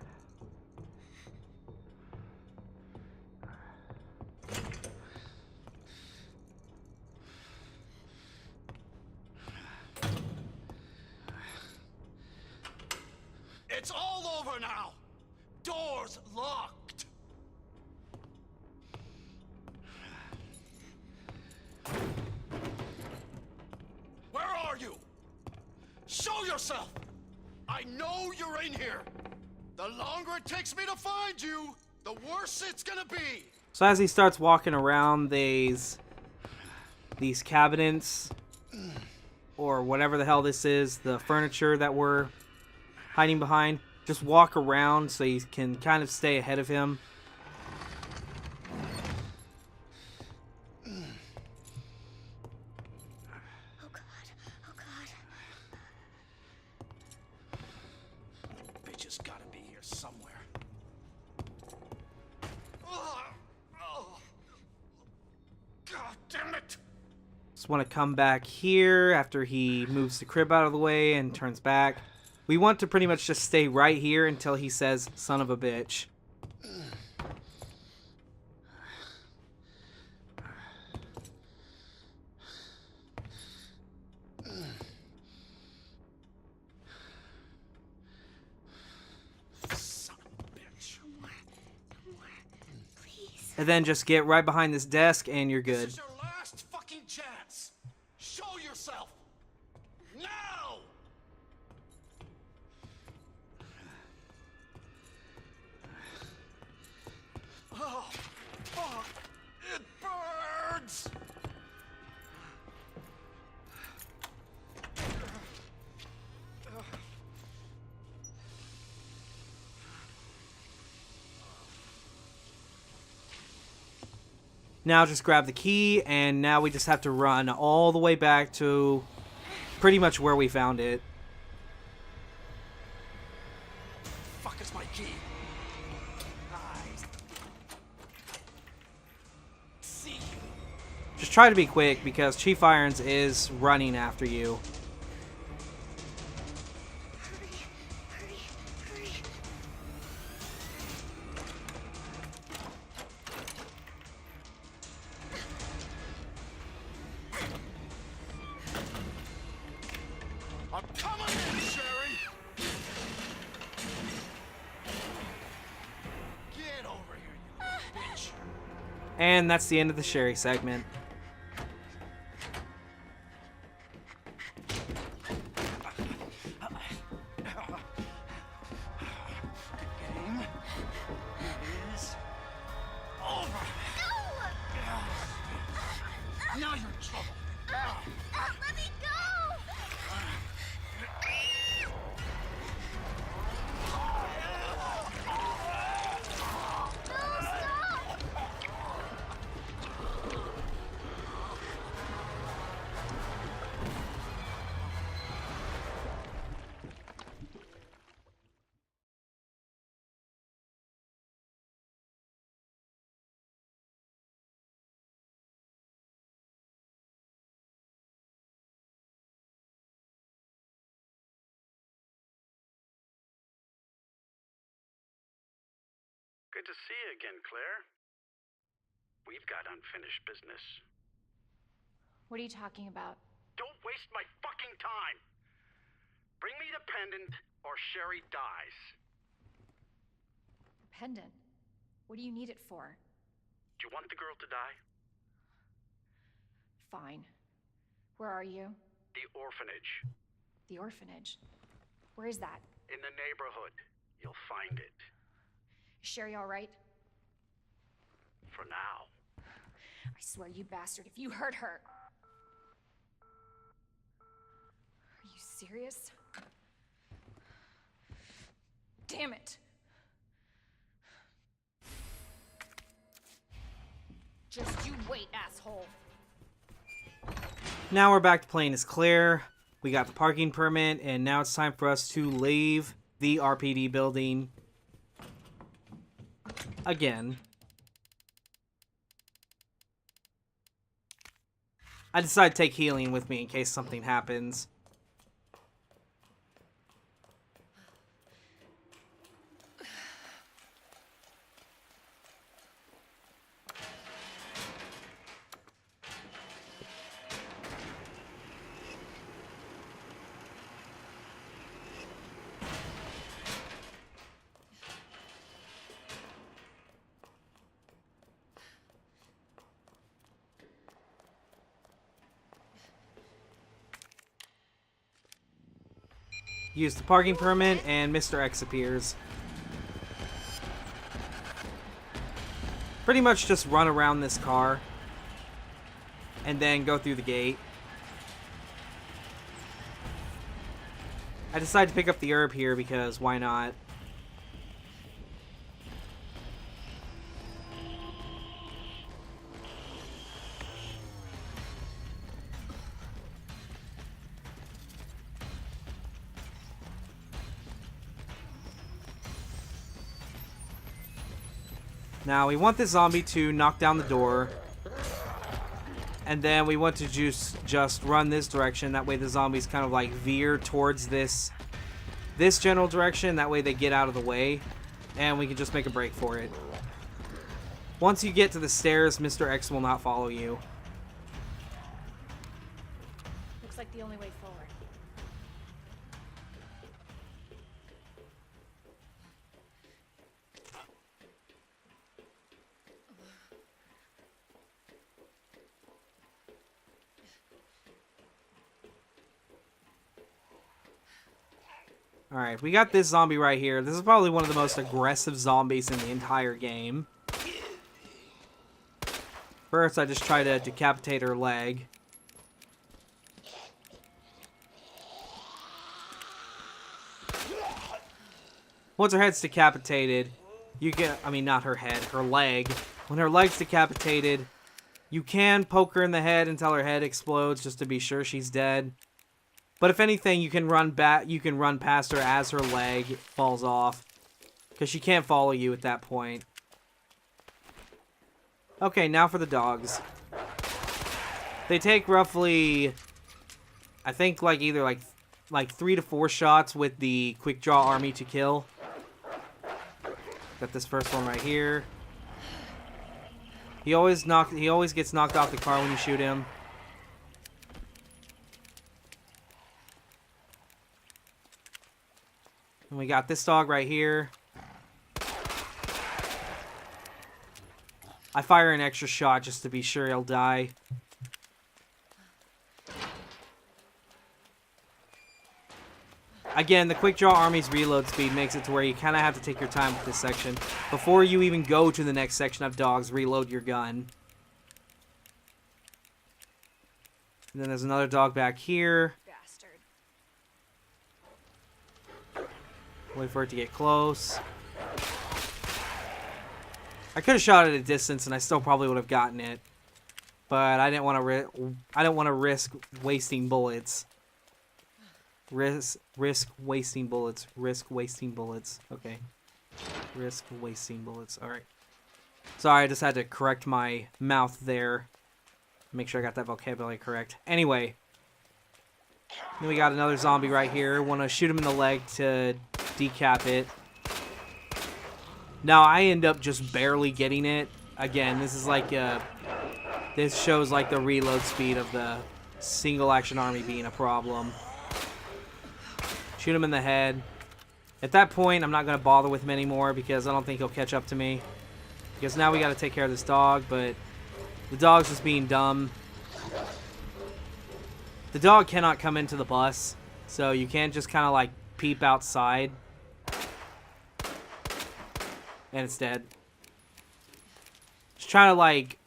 It's all over now! Door's locked! Where are you? Show yourself! I know you're in here! The longer it takes me to find you, the worse it's gonna be! So as he starts walking around these cabinets, or whatever the hell this is, the furniture that we're hiding behind, just walk around so you can kind of stay ahead of him. Oh God, oh God. Bitch has gotta be here somewhere. God damn it! Just want to come back here after he moves the crib out of the way and turns back. We want to pretty much just stay right here until he says, son of a bitch. Son of a bitch. No more, please. And then just get right behind this desk and you're This good. is your last fucking chance. Show yourself. Now! Oh, fuck. It burns! Now just grab the key, and now we just have to run all the way back to pretty much where we found it. Fuck is my key? Nice. See you. Just try to be quick because Chief Irons is running after you. I'm coming in, Sherry! Get over here, you little bitch! And that's the end of the Sherry segment. Game is over. Now you're in trouble. Let me go! No, stop! Good to see you again, Claire. We've got unfinished business. What are you talking about? Don't waste my fucking time! Bring me the pendant, or Sherry dies. Pendant? What do you need it for? Do you want the girl to die? Fine. Where are you? The orphanage. The orphanage. Where is that? In the neighborhood. You'll find it. Is Sherry all right? For now. I swear, you bastard, if you hurt her... Are you serious? Damn it! Just you wait, asshole. Now we're back to playing as Claire. We got the parking permit, and now it's time for us to leave the RPD building again. I decided to take healing with me in case something happens. Use the parking permit, and Mr. X appears. Pretty much just run around this car, and then go through the gate. I decided to pick up the herb here because why not? Now, we want this zombie to knock down the door. And then we want to just run this direction. That way the zombies kind of like veer towards this general direction. That way they get out of the way. And we can just make a break for it. Once you get to the stairs, Mr. X will not follow you. Looks like the only way forward. Alright, we got this zombie right here. This is probably one of the most aggressive zombies in the entire game. First, I just try to decapitate her leg. Once her head's decapitated, you can... I mean, not her head, her leg. When her leg's decapitated, you can poke her in the head until her head explodes just to be sure she's dead. But if anything, you can run back. You can run past her as her leg falls off, because she can't follow you at that point. Okay, now for the dogs. They take roughly, I think, like either like 3 to 4 shots with the quick draw army to kill. Got this first one right here. He always gets knocked off the car when you shoot him. And we got this dog right here. I fire an extra shot just to be sure he'll die. Again, the quick draw army's reload speed makes it to where you kind of have to take your time with this section. Before you even go to the next section of dogs, reload your gun. And then there's another dog back here. Bastard. Wait for it to get close. I could have shot at a distance, and I still probably would have gotten it, but I didn't want to risk wasting bullets. Risk wasting bullets. Risk wasting bullets. Okay. Risk wasting bullets. All right. Sorry, I just had to correct my mouth there. Make sure I got that vocabulary correct. Anyway, then we got another zombie right here. Want to shoot him in the leg to decap it. Now I end up just barely getting it. Again, this is like this shows like the reload speed of the single action army being a problem. Shoot him in the head. At that point, I'm not going to bother with him anymore because I don't think he'll catch up to me. Because now we got to take care of this dog, but the dog's just being dumb. The dog cannot come into the bus, so you can't just kind of like peep outside. And it's dead. Just trying to like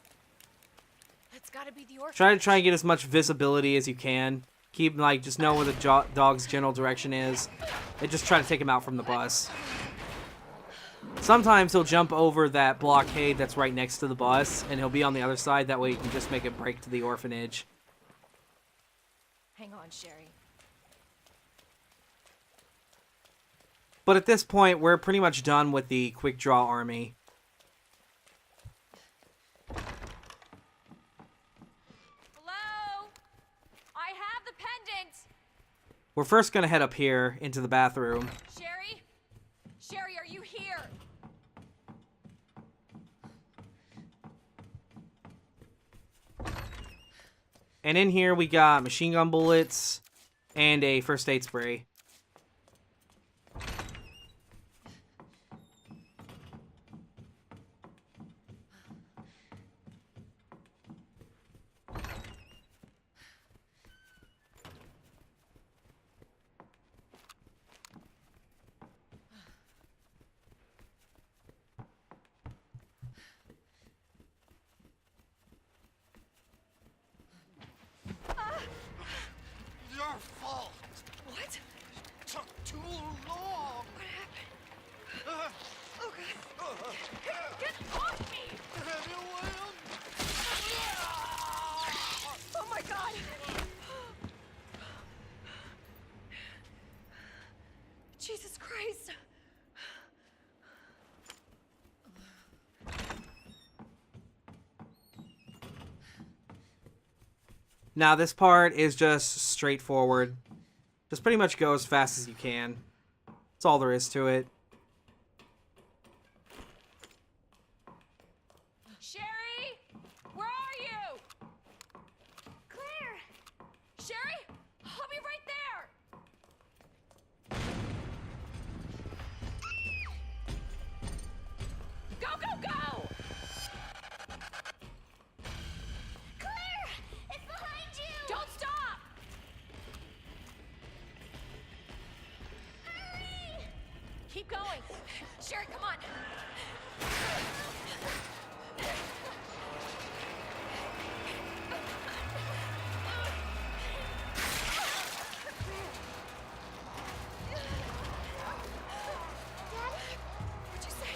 That's gotta be the orphan. try and get as much visibility as you can. Keep like just know where the dog's general direction is, and just try to take him out from the bus. Sometimes he'll jump over that blockade that's right next to the bus, and he'll be on the other side. That way you can just make a break to the orphanage. Hang on, Sherry. But at this point, we're pretty much done with the quick draw army. Hello? I have the pendant! We're first going to head up here into the bathroom. Sherry? Sherry, are you here? And in here we got machine gun bullets and a first aid spray. Your fault. What? Took too long. What happened? Oh, God. Get off me! Oh, my God! Jesus Christ! Now this part is just straightforward. Just pretty much go as fast as you can. That's all there is to it. Sherry? Where are you? Claire! Sherry? I'll be right there! Go, go, go! Claire! It's behind you! Don't stop! Hurry! Keep going. Sherry, come on. Daddy? What'd you say?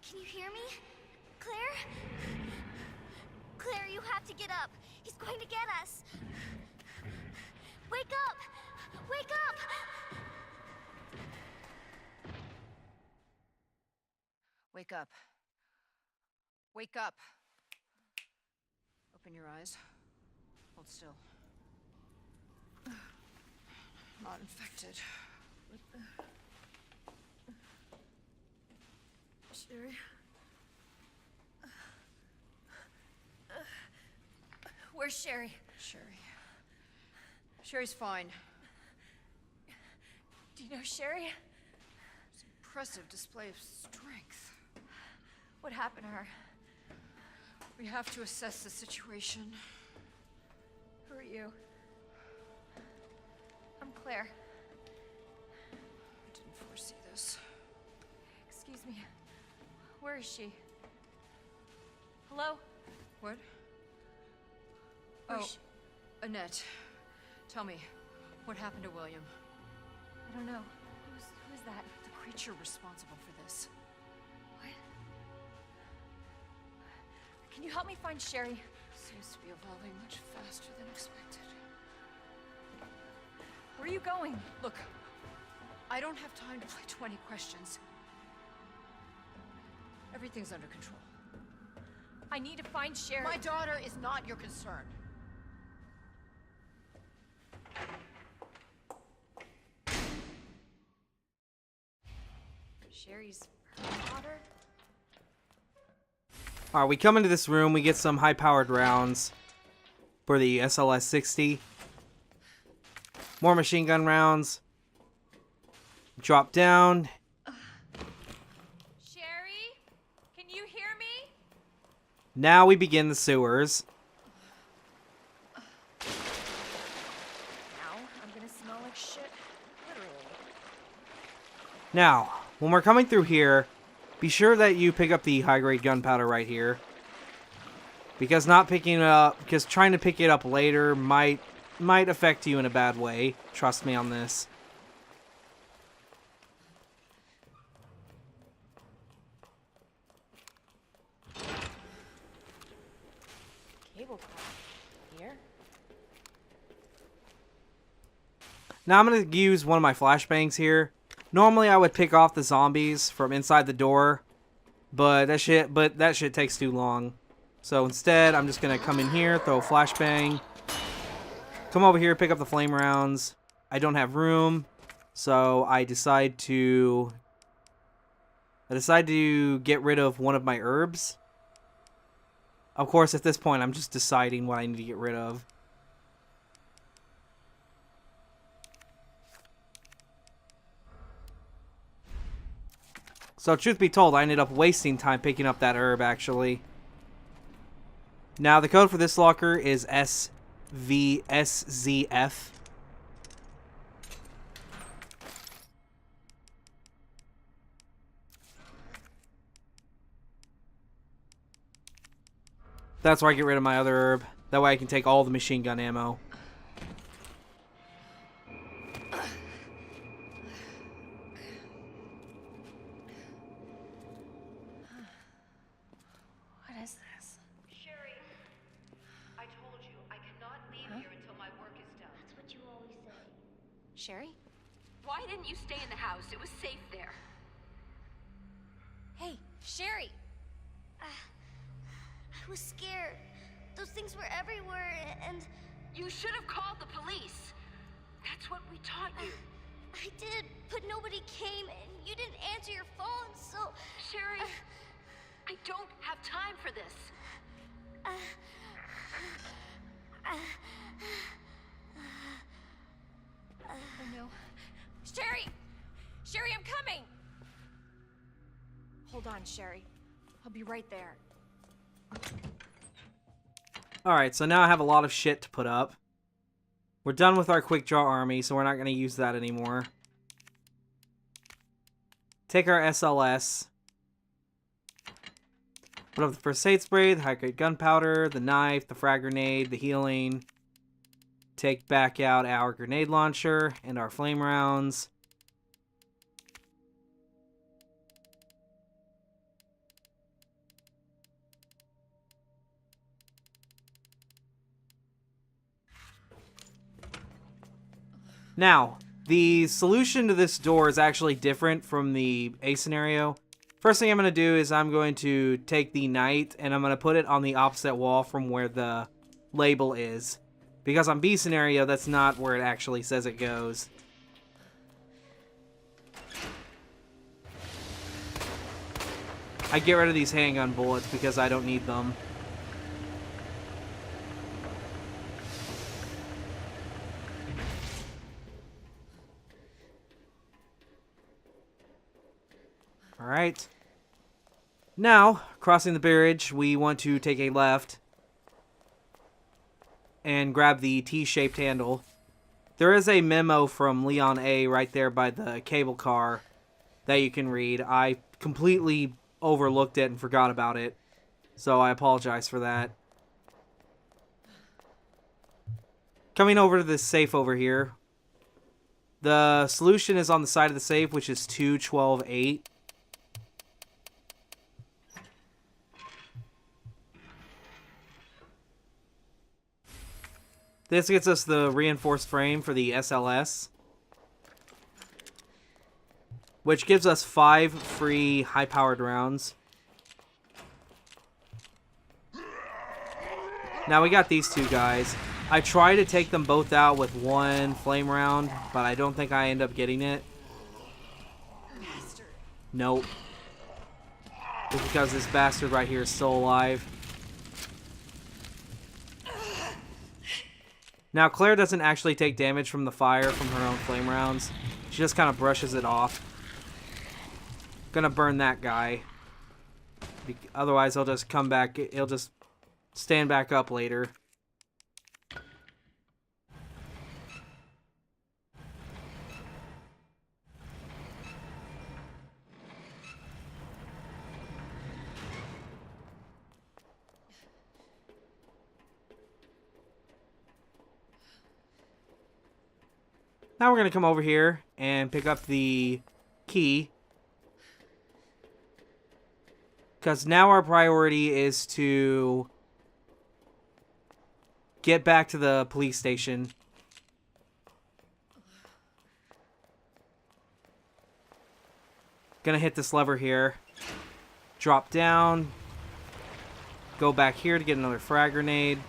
Can you hear me? Claire? Claire, you have to get up. He's going to get us. Wake up! Wake up! Wake up. Wake up. Open your eyes. Hold still. Not infected. Sherry? Where's Sherry? Sherry's fine. Do you know Sherry? It's an impressive display of strength. What happened to her? We have to assess the situation. Who are you? I'm Claire. I didn't foresee this. Excuse me. Where is she? Hello? What? Where's Oh, she? Annette. Tell me, what happened to William? I don't know. Who's that? The creature responsible for this. What? Can you help me find Sherry? Seems to be evolving much faster than expected. Where are you going? Look, I don't have time to play 20 questions. Everything's under control. I need to find Sherry. My daughter is not your concern. Sherry's her daughter? Alright, we come into this room, we get some high-powered rounds for the SLS-60. More machine gun rounds. Drop down. Sherry? Can you hear me? Now we begin the sewers. Now I'm gonna smell like shit. Literally. Now, when we're coming through here, be sure that you pick up the high-grade gunpowder right here. Because trying to pick it up later might affect you in a bad way. Trust me on this. Cable car. Here? Now I'm going to use one of my flashbangs here. Normally I would pick off the zombies from inside the door, but that shit takes too long. So instead, I'm just going to come in here, throw a flashbang, come over here, pick up the flame rounds. I don't have room, so I decide to get rid of one of my herbs. Of course, at this point, I'm just deciding what I need to get rid of. So, truth be told, I ended up wasting time picking up that herb, actually. Now, the code for this locker is SVSZF. That's where I get rid of my other herb. That way I can take all the machine gun ammo. What is this? Sherry, I told you, I cannot leave here until my work is done. That's what you always say. Sherry? Why didn't you stay in the house? It was safe there. Hey, Sherry! I was scared. Those things were everywhere, and... You should have called the police. That's what we taught you. I did, but nobody came, and you didn't answer your phone, so... Sherry, I don't have time for this. Oh no. Sherry! Sherry, I'm coming! Hold on, Sherry. I'll be right there. Alright, so now I have a lot of shit to put up. We're done with our quick draw army, so we're not going to use that anymore. Take our SLS. Put up the first aid spray, the high-grade gunpowder, the knife, the frag grenade, the healing. Take back out our grenade launcher and our flame rounds. Now, the solution to this door is actually different from the A scenario. First thing I'm going to do is I'm going to take the knight and I'm going to put it on the opposite wall from where the label is. Because on B scenario, that's not where it actually says it goes. I get rid of these handgun bullets because I don't need them. Alright. Now, crossing the bridge, we want to take a left and grab the T-shaped handle. There is a memo from Leon A right there by the cable car that you can read. I completely overlooked it and forgot about it, so I apologize for that. Coming over to this safe over here. The solution is on the side of the safe, which is 2-12-8. This gets us the reinforced frame for the SLS, which gives us 5 free high-powered rounds. Now we got these two guys. I try to take them both out with one flame round, but I don't think I end up getting it. Nope. Just because this bastard right here is still alive. Now, Claire doesn't actually take damage from the fire from her own flame rounds. She just kind of brushes it off. Gonna burn that guy. Otherwise, he'll just come back. He'll just stand back up later. Now we're going to come over here and pick up the key. Because now our priority is to get back to the police station. Gonna hit this lever here. Drop down. Go back here to get another frag grenade.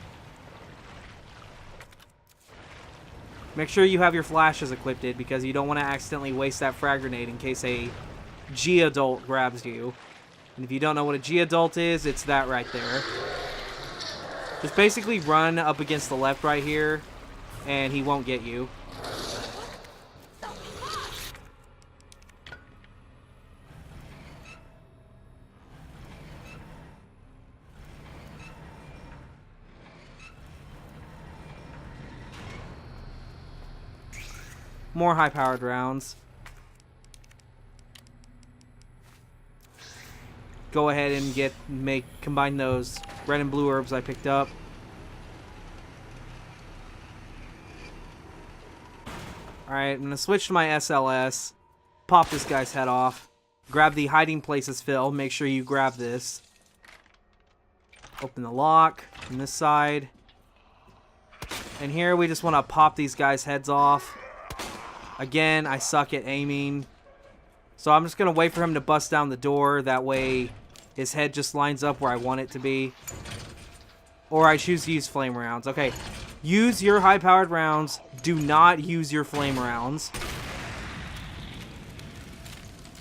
Make sure you have your flashes equipped because you don't want to accidentally waste that frag grenade in case a G-adult grabs you. And if you don't know what a G-adult is, it's that right there. Just basically run up against the left right here, and he won't get you. More high-powered rounds. Go ahead and combine those red and blue herbs I picked up. Alright, I'm gonna switch to my SLS. Pop this guy's head off. Grab the hiding places fill. Make sure you grab this. Open the lock from this side. And here we just want to pop these guys' heads off. Again, I suck at aiming. So I'm just going to wait for him to bust down the door. That way his head just lines up where I want it to be. Or I choose to use flame rounds. Okay, use your high-powered rounds. Do not use your flame rounds.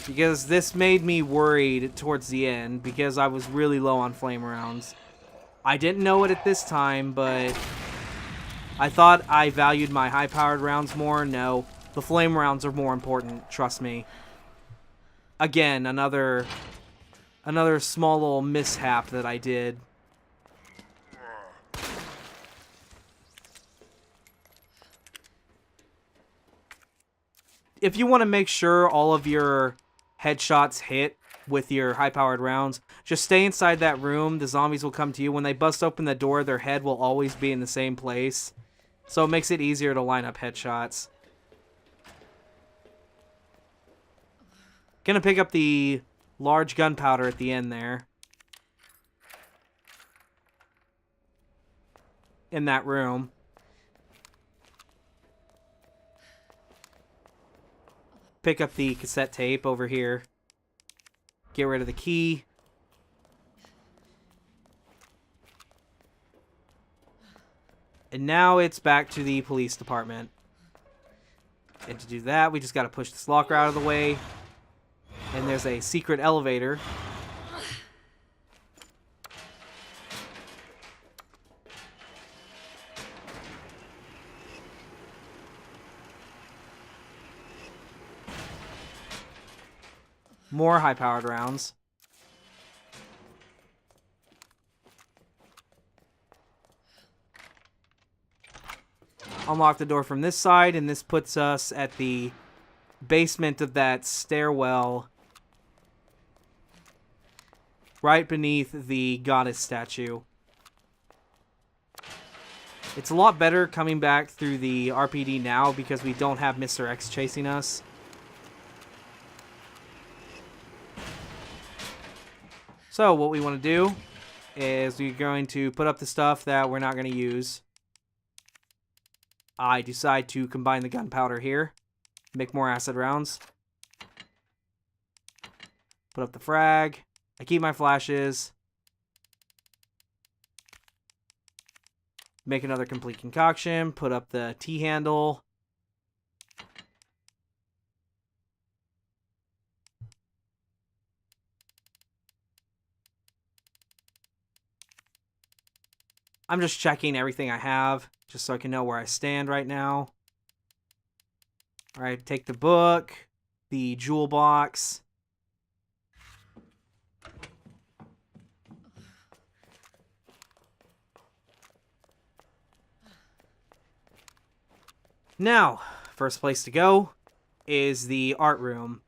Because this made me worried towards the end. Because I was really low on flame rounds. I didn't know it at this time, but I thought I valued my high-powered rounds more. No. The flame rounds are more important, trust me. Again, another small little mishap that I did. If you want to make sure all of your headshots hit with your high-powered rounds, just stay inside that room. The zombies will come to you. When they bust open the door, their head will always be in the same place. So it makes it easier to line up headshots. Gonna pick up the large gunpowder at the end there. In that room. pick up the cassette tape over here. Get rid of the key. And now it's back to the police department. And to do that, we just got to push this locker out of the way. And there's a secret elevator. More high-powered rounds. Unlock the door from this side, and this puts us at the basement of that stairwell right beneath the goddess statue. It's a lot better coming back through the RPD now because we don't have Mr. X chasing us. So what we want to do is we're going to put up the stuff that we're not going to use. I decide to combine the gunpowder here. Make more acid rounds. Put up the frag. I keep my flashes. Make another complete concoction. Put up the T-handle. I'm just checking everything I have, just so I can know where I stand right now. Alright, take the book, the jewel box. Now, first place to go is the art room.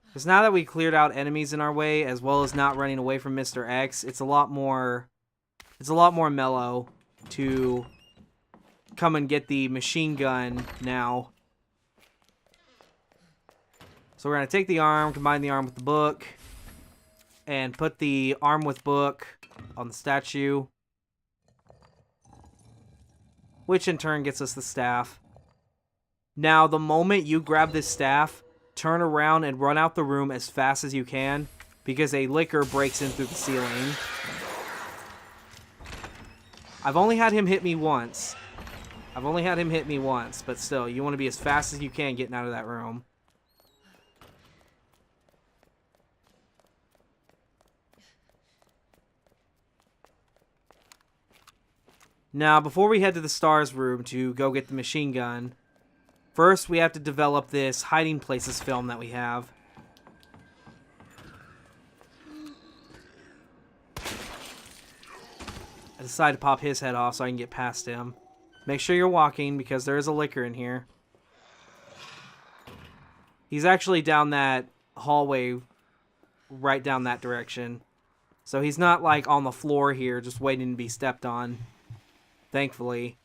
Because now that we cleared out enemies in our way, as well as not running away from Mr. X, it's a lot more mellow to come and get the machine gun now. So we're going to take the arm, combine the arm with the book, and put the arm with book on the statue, which in turn gets us the staff. Now, the moment you grab this staff, turn around and run out the room as fast as you can, because a licker breaks in through the ceiling. I've only had him hit me once. But still, you want to be as fast as you can getting out of that room. Now, before we head to the STARS room to go get the machine gun, first we have to develop this hiding places film that we have. I decided to pop his head off so I can get past him. Make sure you're walking because there is a licker in here. He's actually down that hallway, right down that direction. So he's not like on the floor here just waiting to be stepped on. Thankfully.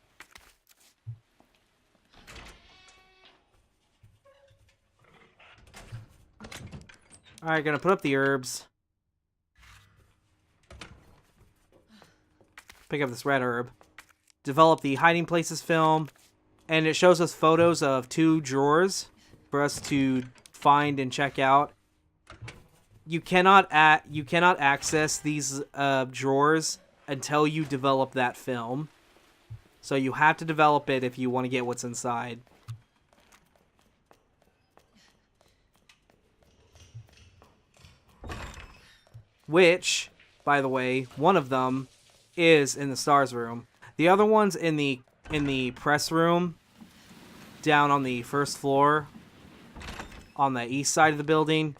Alright, gonna put up the herbs. Pick up this red herb. Develop the hiding places film. And it shows us photos of 2 drawers for us to find and check out. You cannot access these drawers until you develop that film. So you have to develop it if you want to get what's inside. Which, by the way, one of them is in the STARS room. The other one's in the press room down on the first floor on the east side of the building.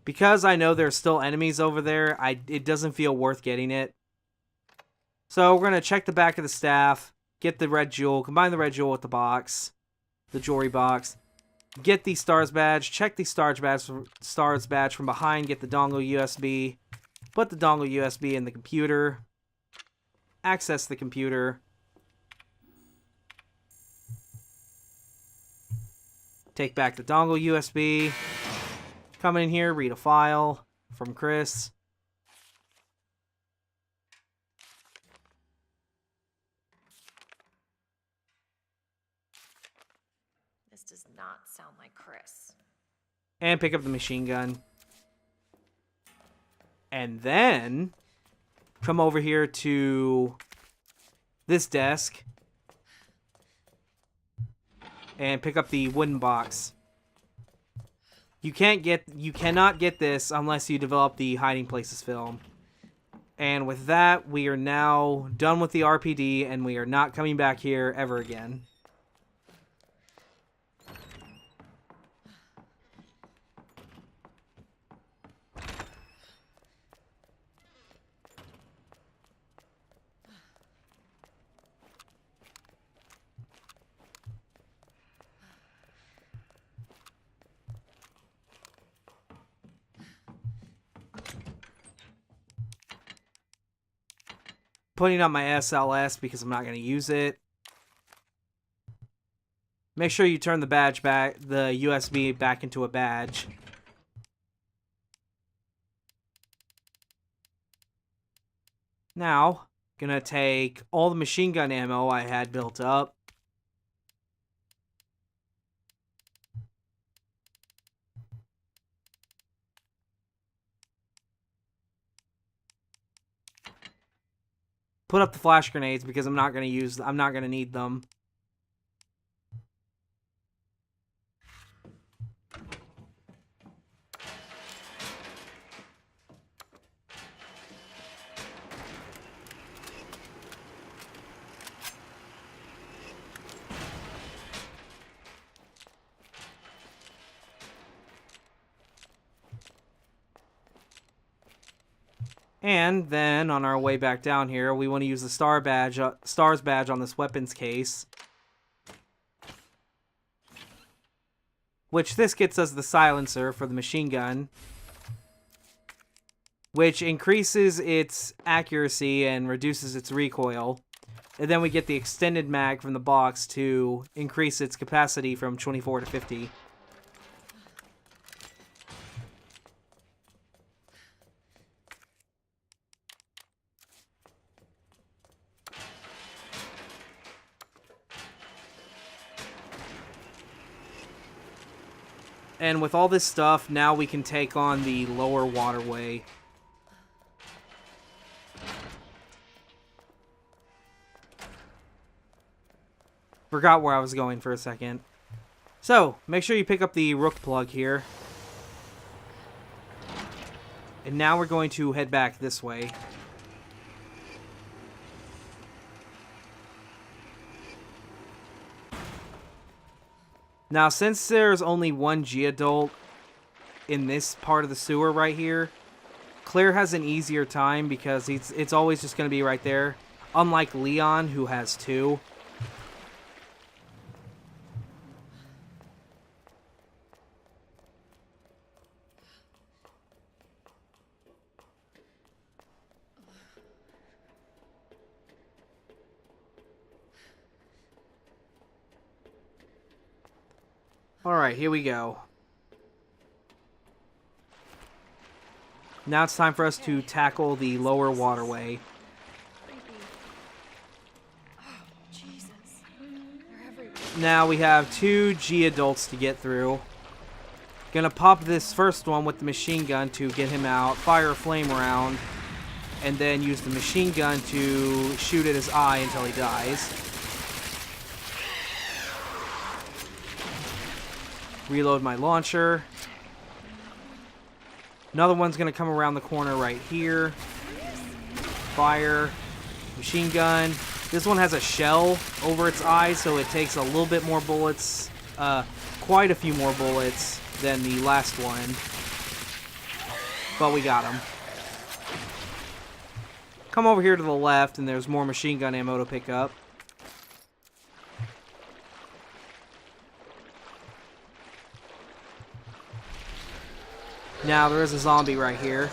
Because I know there's still enemies over there, it doesn't feel worth getting it. So we're going to check the back of the staff, get the red jewel, combine the red jewel with the box, the jewelry box, get the STARS badge, check the STARS badge from behind, get the dongle USB, put the dongle USB in the computer, access the computer, take back the dongle USB, come in here, read a file from Chris. And pick up the machine gun. And then come over here to this desk and pick up the wooden box. You cannot get this unless you develop the hiding places film. And with that, we are now done with the RPD and we are not coming back here ever again. Putting up my SLS because I'm not going to use it. Make sure you turn the badge back, the USB back into a badge. Now, gonna take all the machine gun ammo I had built up. Put up the flash grenades because I'm not going to need them. And then, on our way back down here, we want to use the STARS badge on this weapons case. Which this gets us the silencer for the machine gun. Which increases its accuracy and reduces its recoil. And then we get the extended mag from the box to increase its capacity from 24 to 50. And with all this stuff, now we can take on the lower waterway. Forgot where I was going for a second. So, make sure you pick up the rook plug here. And now we're going to head back this way. Now, since there's only one G-Adult in this part of the sewer right here, Claire has an easier time because it's always just going to be right there. Unlike Leon, who has two. Alright, here we go. Now it's time for us to tackle the lower waterway. Jesus. They're everywhere. Now we have two G-Adults to get through. Gonna pop this first one with the machine gun to get him out, fire a flame round, and then use the machine gun to shoot at his eye until he dies. Reload my launcher. Another one's going to come around the corner right here. Fire. Machine gun. This one has a shell over its eye, so it takes a little bit more bullets. Quite a few more bullets than the last one. But we got him. Come over here to the left, and there's more machine gun ammo to pick up. Now, there is a zombie right here.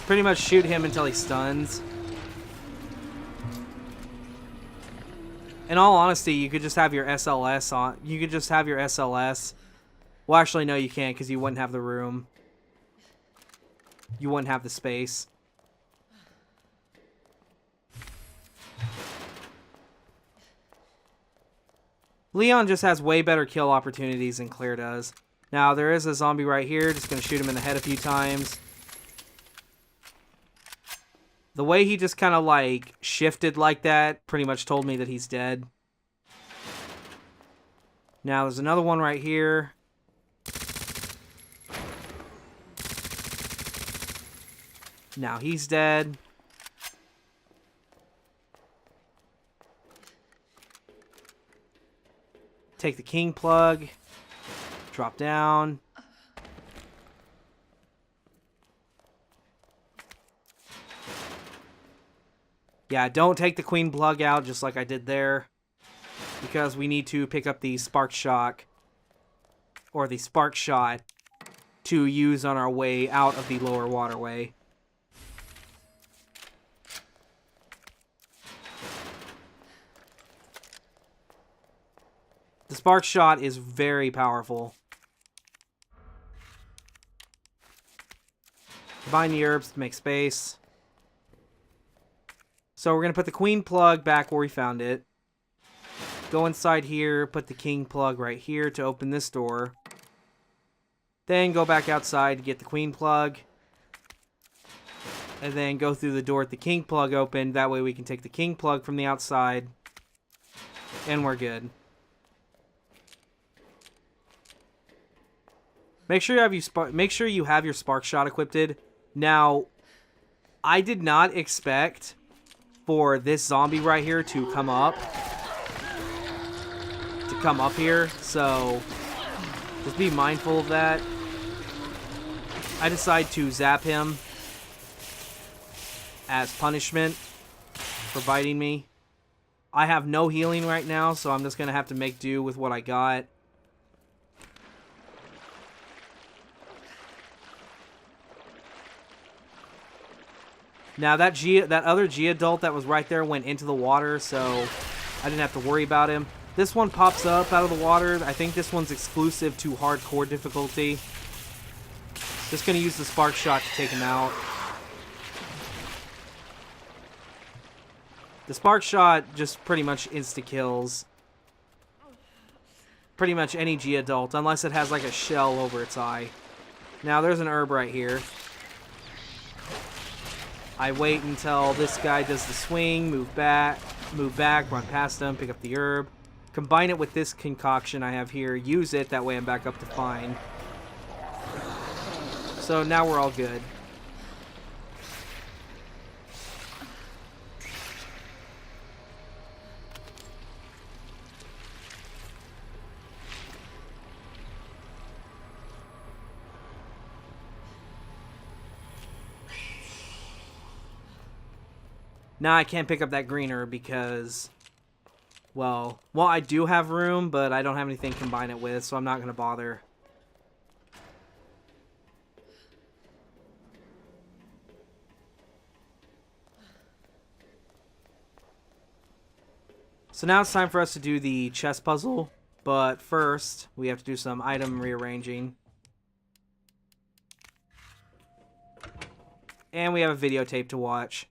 Pretty much shoot him until he stuns. In all honesty, you could just have your SLS on. You could just have your SLS. Well, actually, no, you can't because you wouldn't have the room. You wouldn't have the space. Leon just has way better kill opportunities than Claire does. Now, there is a zombie right here. Just going to shoot him in the head a few times. The way he just kind of, like, shifted like that pretty much told me that he's dead. Now, there's another one right here. Now, he's dead. Take the king plug. Drop down. Yeah, don't take the queen plug out just like I did there. Because we need to pick up the spark shock. Or the spark shot. To use on our way out of the lower waterway. The spark shot is very powerful. Combine the herbs to make space. So we're going to put the queen plug back where we found it. Go inside here, put the king plug right here to open this door. Then go back outside to get the queen plug. And then go through the door with the king plug open. That way we can take the king plug from the outside. And we're good. Make sure you have your spark shot equipped. Now, I did not expect for this zombie right here to come up. Here, so just be mindful of that. I decide to zap him as punishment for biting me. I have no healing right now, so I'm just gonna have to make do with what I got. Now that other G-adult that was right there went into the water, so I didn't have to worry about him. This one pops up out of the water. I think this one's exclusive to hardcore difficulty. Just gonna use the spark shot to take him out. The spark shot just pretty much insta-kills pretty much any G-adult, unless it has like a shell over its eye. Now there's an herb right here. I wait until this guy does the swing, move back, run past him, pick up the herb. Combine it with this concoction I have here. Use it. That way I'm back up to fine. So now we're all good. Now I can't pick up that green herb because... Well, I do have room, but I don't have anything to combine it with, so I'm not going to bother. So now it's time for us to do the chess puzzle, but first we have to do some item rearranging. And we have a videotape to watch.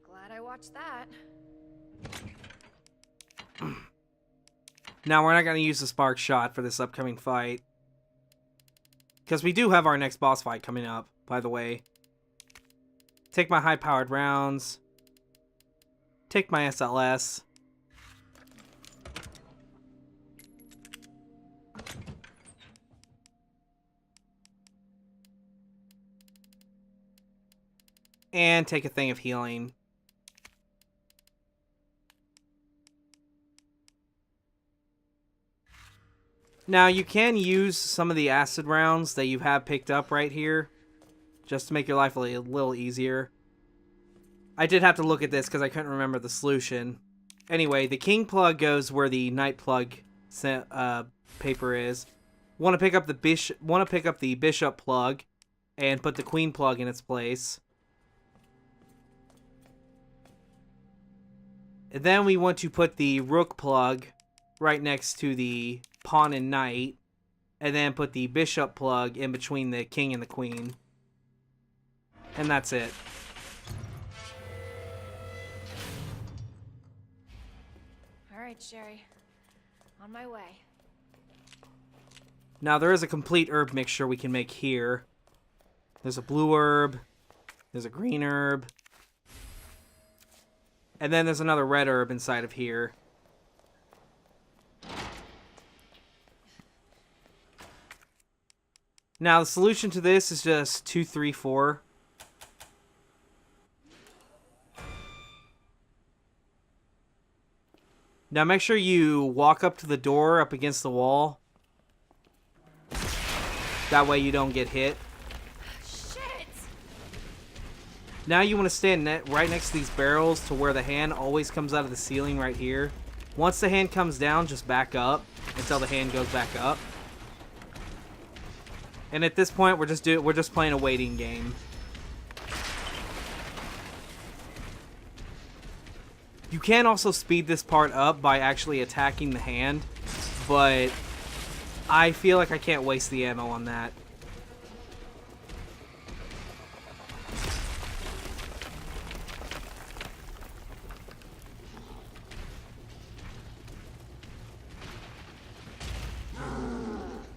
Glad I watched that. Now we're not going to use the spark shot for this upcoming fight. Because we do have our next boss fight coming up, by the way. Take my high-powered rounds. Take my SLS. And take a thing of healing. Now, you can use some of the acid rounds that you have picked up right here, just to make your life a little easier. I did have to look at this because I couldn't remember the solution. Anyway, the king plug goes where the knight plug paper is. Want to pick up the bishop plug and put the queen plug in its place. And then we want to put the rook plug right next to the pawn and knight, and then put the bishop plug in between the king and the queen. And that's it. All right, Sherry. On my way. Now, there is a complete herb mixture we can make here. There's a blue herb. There's a green herb. And then there's another red herb inside of here. Now, the solution to this is just 2, 3, 4. Now, make sure you walk up to the door up against the wall. That way you don't get hit. Shit! Now you want to stand right next to these barrels to where the hand always comes out of the ceiling right here. Once the hand comes down, just back up until the hand goes back up. And at this point, we're just playing a waiting game. You can also speed this part up by actually attacking the hand, but I feel like I can't waste the ammo on that.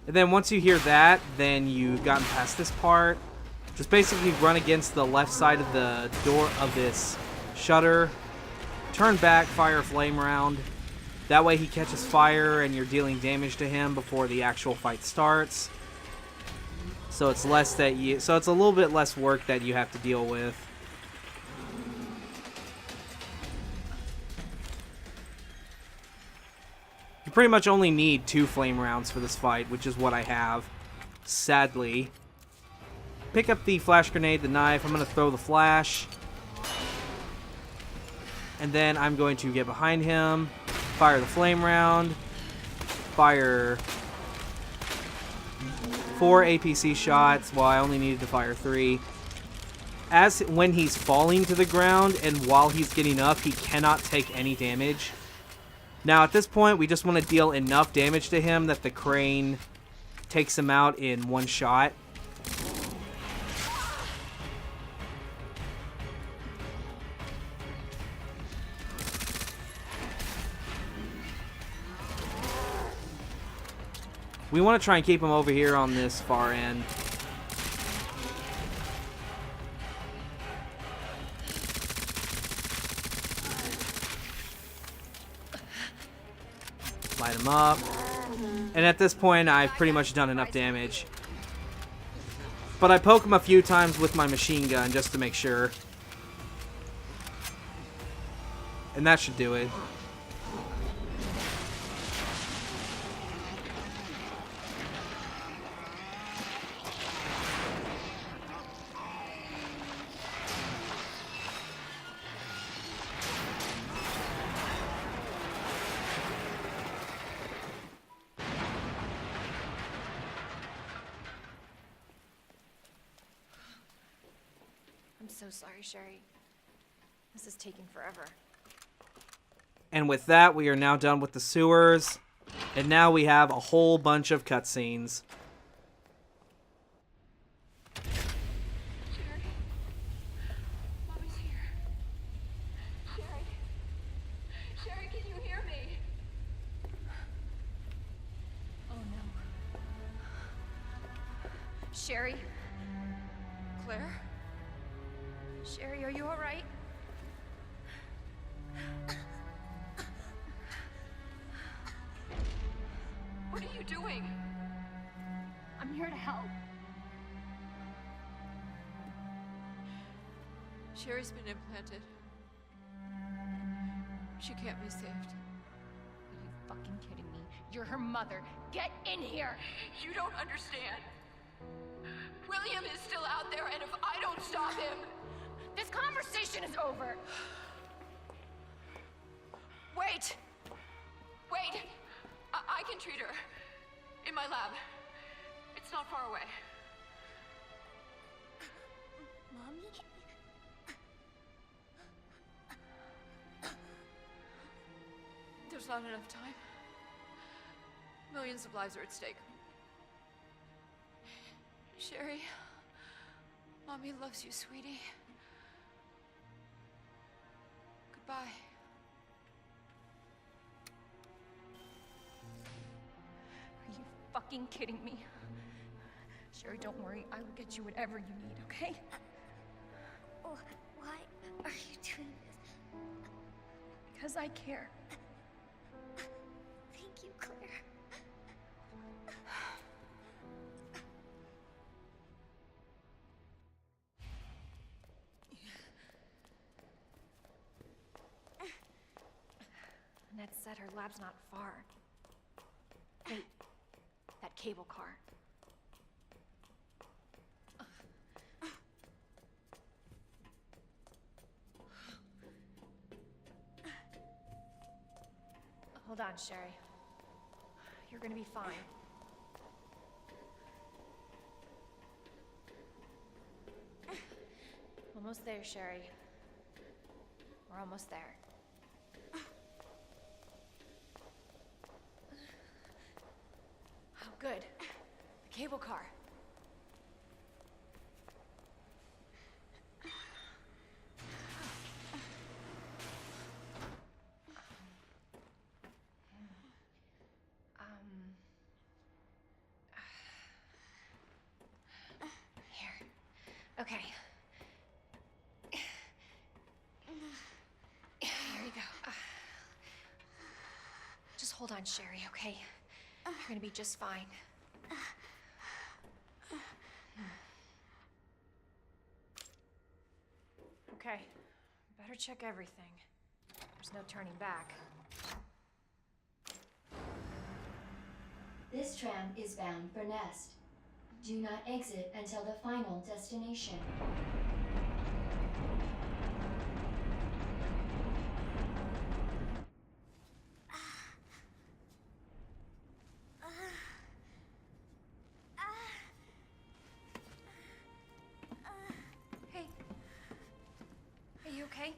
And then once you hear that, then you've gotten past this part. Just basically run against the left side of the door of this shutter. Turn back, fire a flame round. That way he catches fire and you're dealing damage to him before the actual fight starts. So it's a little bit less work that you have to deal with. You pretty much only need 2 flame rounds for this fight, which is what I have, sadly. Pick up the flash grenade, the knife. I'm going to throw the flash. And then I'm going to get behind him, fire the flame round, fire 4 APC shots. Well, I only needed to fire 3. When he's falling to the ground and while he's getting up, he cannot take any damage. Now, at this point, we just want to deal enough damage to him that the crane takes him out in one shot. We want to try and keep him over here on this far end. Light him up. And at this point, I've pretty much done enough damage. But I poke him a few times with my machine gun just to make sure. And that should do it. I'm so sorry, Sherry. This is taking forever. And with that, we are now done with the sewers. And now we have a whole bunch of cutscenes. Sherry. Mommy's here. Sherry. Sherry, can you hear me? Oh no. Sherry? Claire? Sherry, are you alright? What are you doing? I'm here to help. Sherry's been implanted. She can't be saved. Are you fucking kidding me? You're her mother. Get in here! You don't understand. William is still out there, and if I don't stop him, This conversation is over. Wait! Wait! I can treat her. In my lab. It's not far away. Mommy? There's not enough time. Millions of lives are at stake. Sherry, Mommy loves you, sweetie. Goodbye. Are you fucking kidding me? Sherry, don't worry. I will get you whatever you need, okay? Oh, why are you doing this? Because I care. Thank you, Claire. Annette said her lab's not far. Wait, that cable car. Hold on, Sherry. You're gonna be fine. Almost there, Sherry. We're almost there. Oh, good. The cable car. Here. Okay. Here you go. Just hold on, Sherry, okay? You're gonna be just fine. Okay. Better check everything. There's no turning back. This tram is bound for Nest. Do not exit until the final destination. Hey. Are you okay?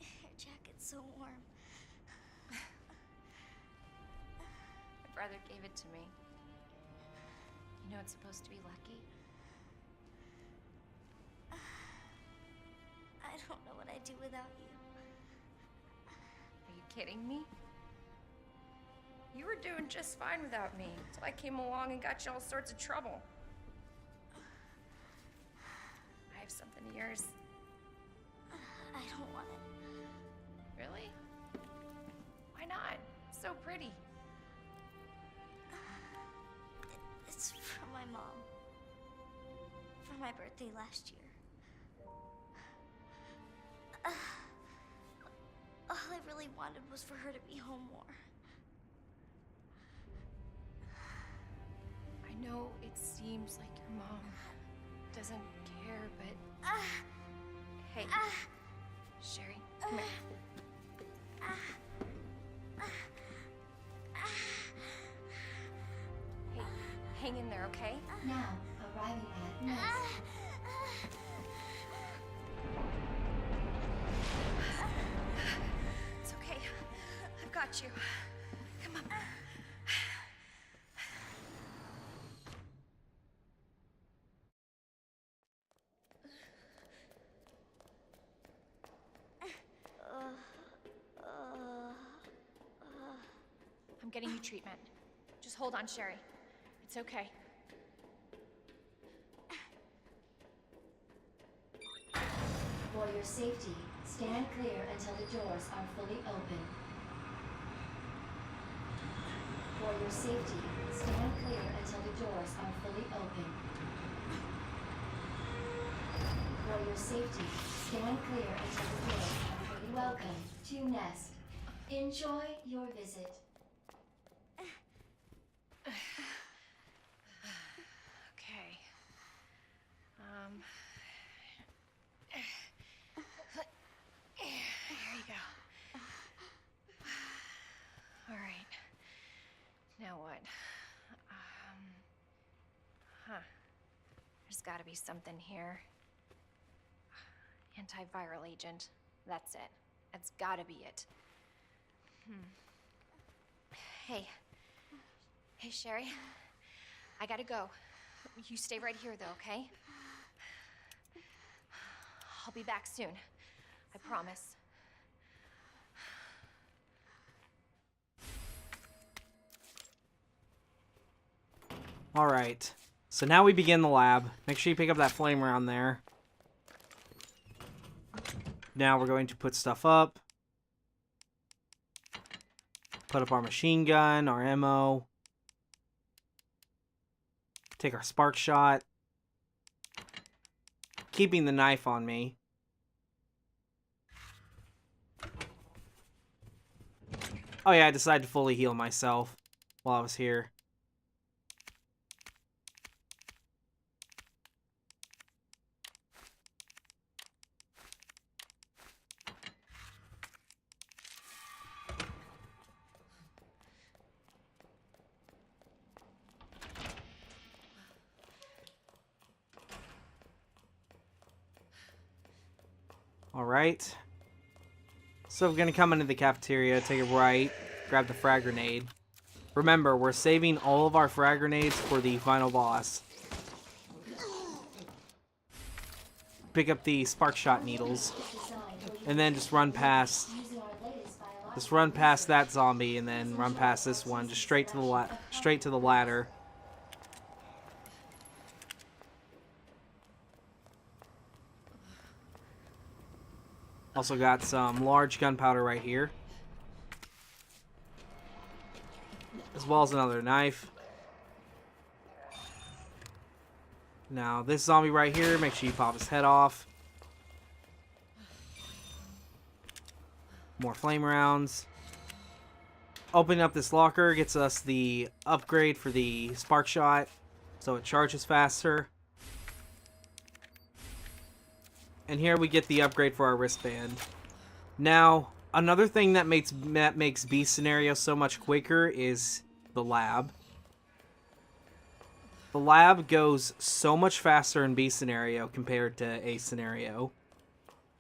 Your jacket's so warm. My brother gave it to me. You know it's supposed to be lucky. I don't know what I'd do without you. Are you kidding me? You were doing just fine without me, until I came along and got you all sorts of trouble. I have something of yours. I don't want it. Really? Why not? It's so pretty. It's from my mom. For my birthday last year. All I really wanted was for her to be home more. I know it seems like your mom doesn't care, but... Hey, Sherry, come here. Hey, hang in there, okay? Now, arriving at Nest. It's okay. I've got you. Come on. I'm getting you treatment. Just hold on, Sherry. It's okay. For your safety, stand clear until the doors are fully open. For your safety, stand clear until the doors are fully open. For your safety, stand clear until the doors are fully welcome to Nest. Enjoy your visit. gotta be something here. Antiviral agent. That's it. That's gotta be it. Hey. Hey, Sherry. I gotta go. You stay right here, though, okay? I'll be back soon. I promise. Alright. So now we begin the lab. Make sure you pick up that flame around there. Now we're going to put stuff up. Put up our machine gun, our ammo. Take our spark shot. Keeping the knife on me. Oh yeah, I decided to fully heal myself while I was here. Alright. So we're gonna come into the cafeteria, take a right, grab the frag grenade. Remember, we're saving all of our frag grenades for the final boss. Pick up the spark shot needles. And then just run past that zombie and then run past this one, just straight to the ladder. Also got some large gunpowder right here. As well as another knife. Now, this zombie right here, make sure you pop his head off. More flame rounds. Opening up this locker gets us the upgrade for the spark shot, so it charges faster. And here we get the upgrade for our wristband. Now, another thing that makes B scenario so much quicker is the lab. The lab goes so much faster in B scenario compared to A scenario.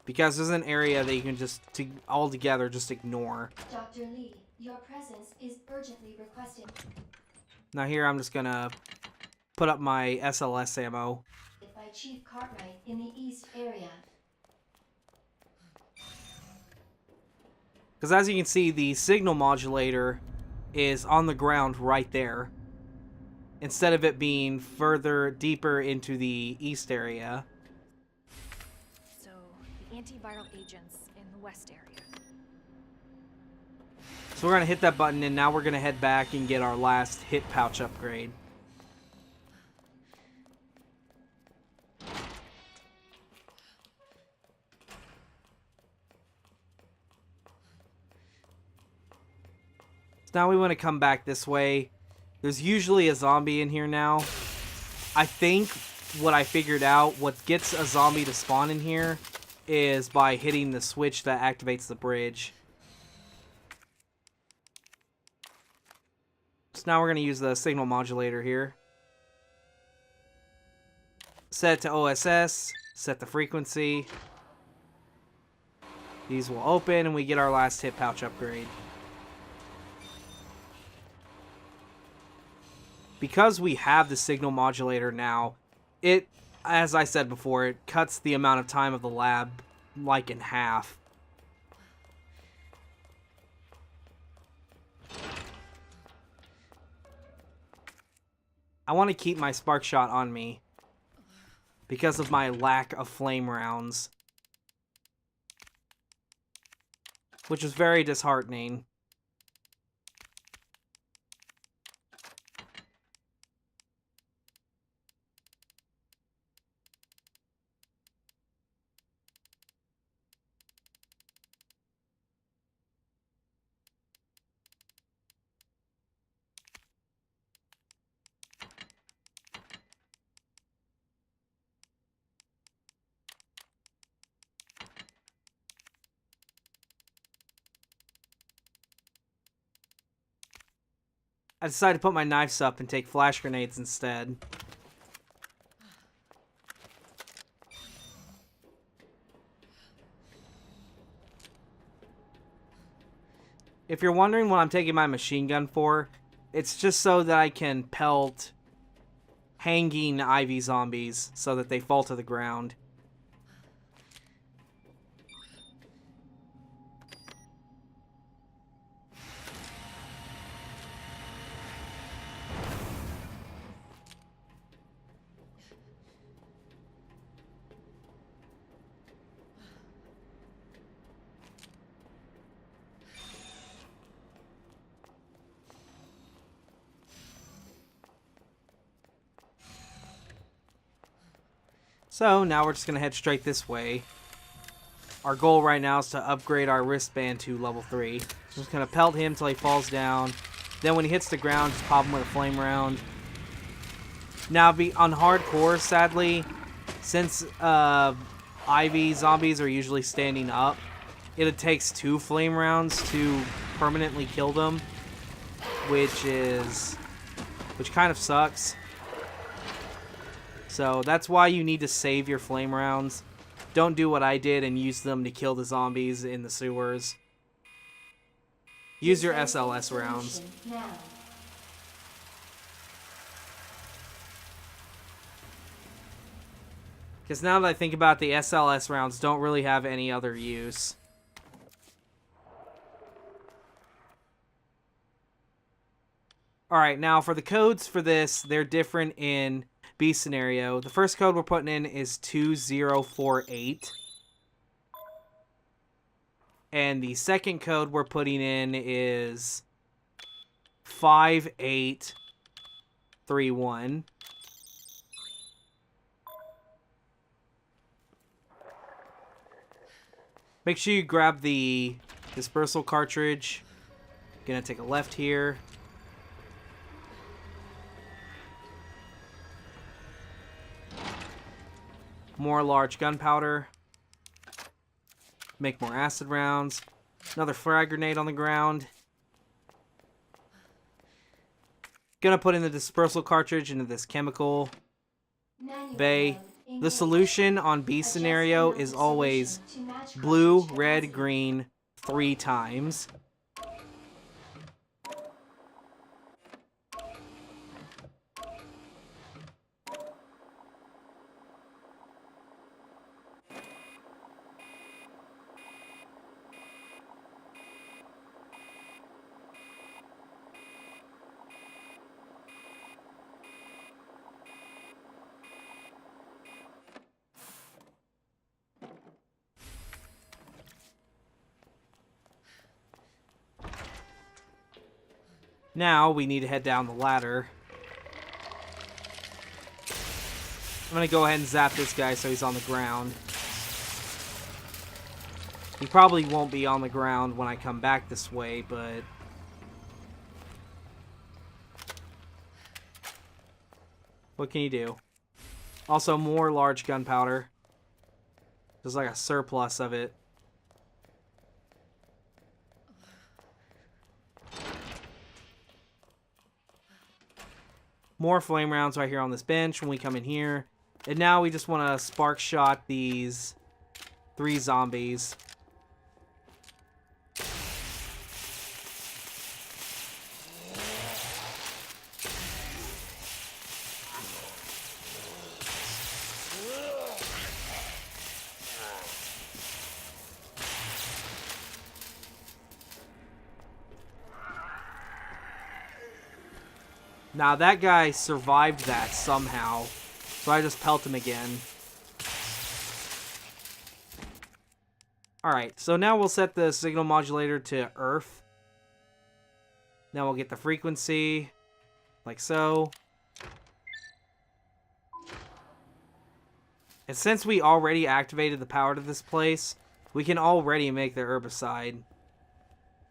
Because there's an area that you can just altogether just ignore. Dr. Lee, your presence is urgently requested. Now here I'm just gonna put up my SLS ammo. By Chief Cartwright in the East area. Because as you can see, the signal modulator is on the ground right there. Instead of it being further deeper into the east area. So, the antiviral agents in the west area. So we're going to hit that button and now we're going to head back and get our last hit pouch upgrade. So now we want to come back this way. There's usually a zombie in here now. I think what I figured out, what gets a zombie to spawn in here, is by hitting the switch that activates the bridge. So now we're going to use the signal modulator here. Set it to OSS, set the frequency. These will open and we get our last hit pouch upgrade. Because we have the signal modulator now, it, as I said before, it cuts the amount of time of the lab like in half. I want to keep my spark shot on me because of my lack of flame rounds, which is very disheartening. I decided to put my knives up and take flash grenades instead. if you're wondering what I'm taking my machine gun for, it's just so that I can pelt hanging Ivy zombies so that they fall to the ground. So now we're just going to head straight this way. Our goal right now is to upgrade our wristband to level 3. Just going to pelt him until he falls down. Then when he hits the ground, just pop him with a flame round. Now on hardcore, sadly, since Ivy zombies are usually standing up, it takes 2 flame rounds to permanently kill them, which kind of sucks. So that's why you need to save your flame rounds. Don't do what I did and use them to kill the zombies in the sewers. Use your SLS rounds. Now. Because now that I think about it, the SLS rounds don't really have any other use. Alright, now for the codes for this, they're different in B scenario. The first code we're putting in is 2048. And the second code we're putting in is 5831. Make sure you grab the dispersal cartridge. Gonna take a left here. More large gunpowder. Make more acid rounds. Another frag grenade on the ground. Gonna put in the dispersal cartridge into this chemical bay. The solution on B scenario is always blue, red, green 3 times. Now we need to head down the ladder. I'm gonna go ahead and zap this guy so he's on the ground. He probably won't be on the ground when I come back this way, but... what can you do? Also, more large gunpowder. There's like a surplus of it. More flame rounds right here on this bench when we come in here. And now we just want to spark shot these 3 zombies. Now that guy survived that somehow, so I just pelt him again. Alright, so now we'll set the signal modulator to Earth. Now we'll get the frequency, like so. And since we already activated the power to this place, we can already make the herbicide.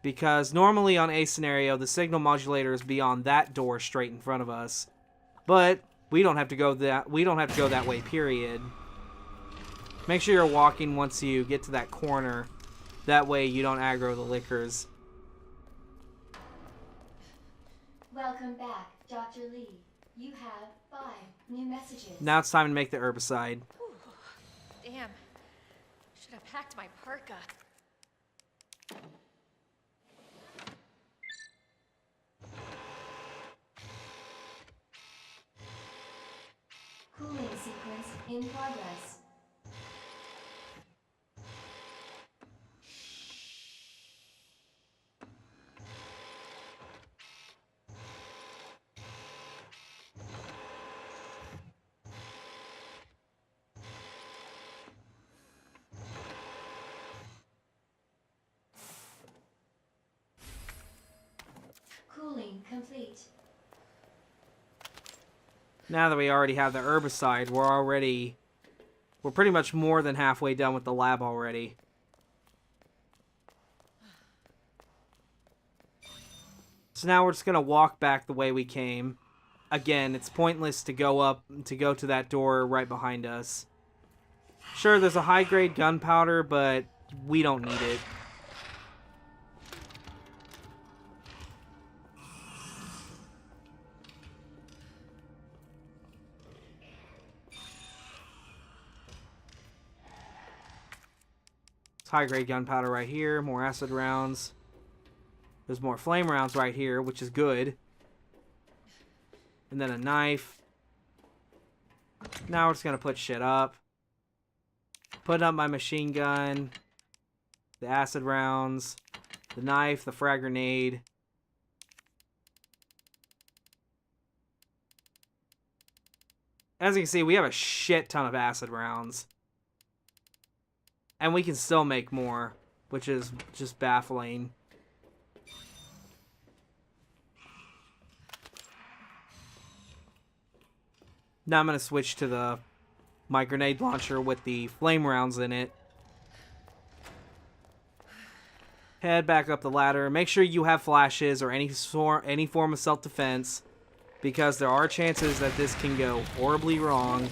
Because normally on A scenario, the signal modulator is beyond that door straight in front of us. But we don't have to go that way, period. Make sure you're walking once you get to that corner. That way you don't aggro the lickers. Welcome back, Dr. Lee. You have 5 new messages. Now it's time to make the herbicide. Damn. Should have packed my parka. complete. Now that we already have the herbicide, we're pretty much more than halfway done with the lab already. So now we're just gonna walk back the way we came. Again, it's pointless to go to that door right behind us. Sure, there's a high-grade gunpowder, but we don't need it. It's high-grade gunpowder right here, more acid rounds. There's more flame rounds right here, which is good. And then a knife. Now we're just gonna put shit up. Put up my machine gun. The acid rounds. The knife, the frag grenade. As you can see, we have a shit ton of acid rounds. And we can still make more, which is just baffling. Now I'm going to switch to my grenade launcher with the flame rounds in it. Head back up the ladder. Make sure you have flashes or any form of self-defense, because there are chances that this can go horribly wrong.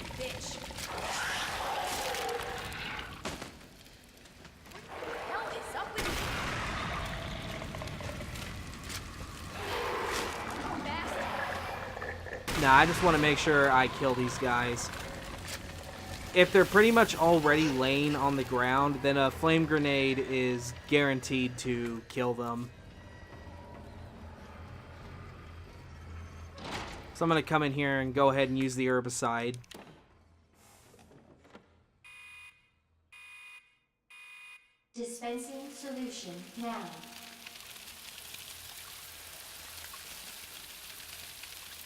Nah, I just want to make sure I kill these guys. If they're pretty much already laying on the ground, then a flame grenade is guaranteed to kill them. So I'm going to come in here and go ahead and use the herbicide. Dispensing solution now.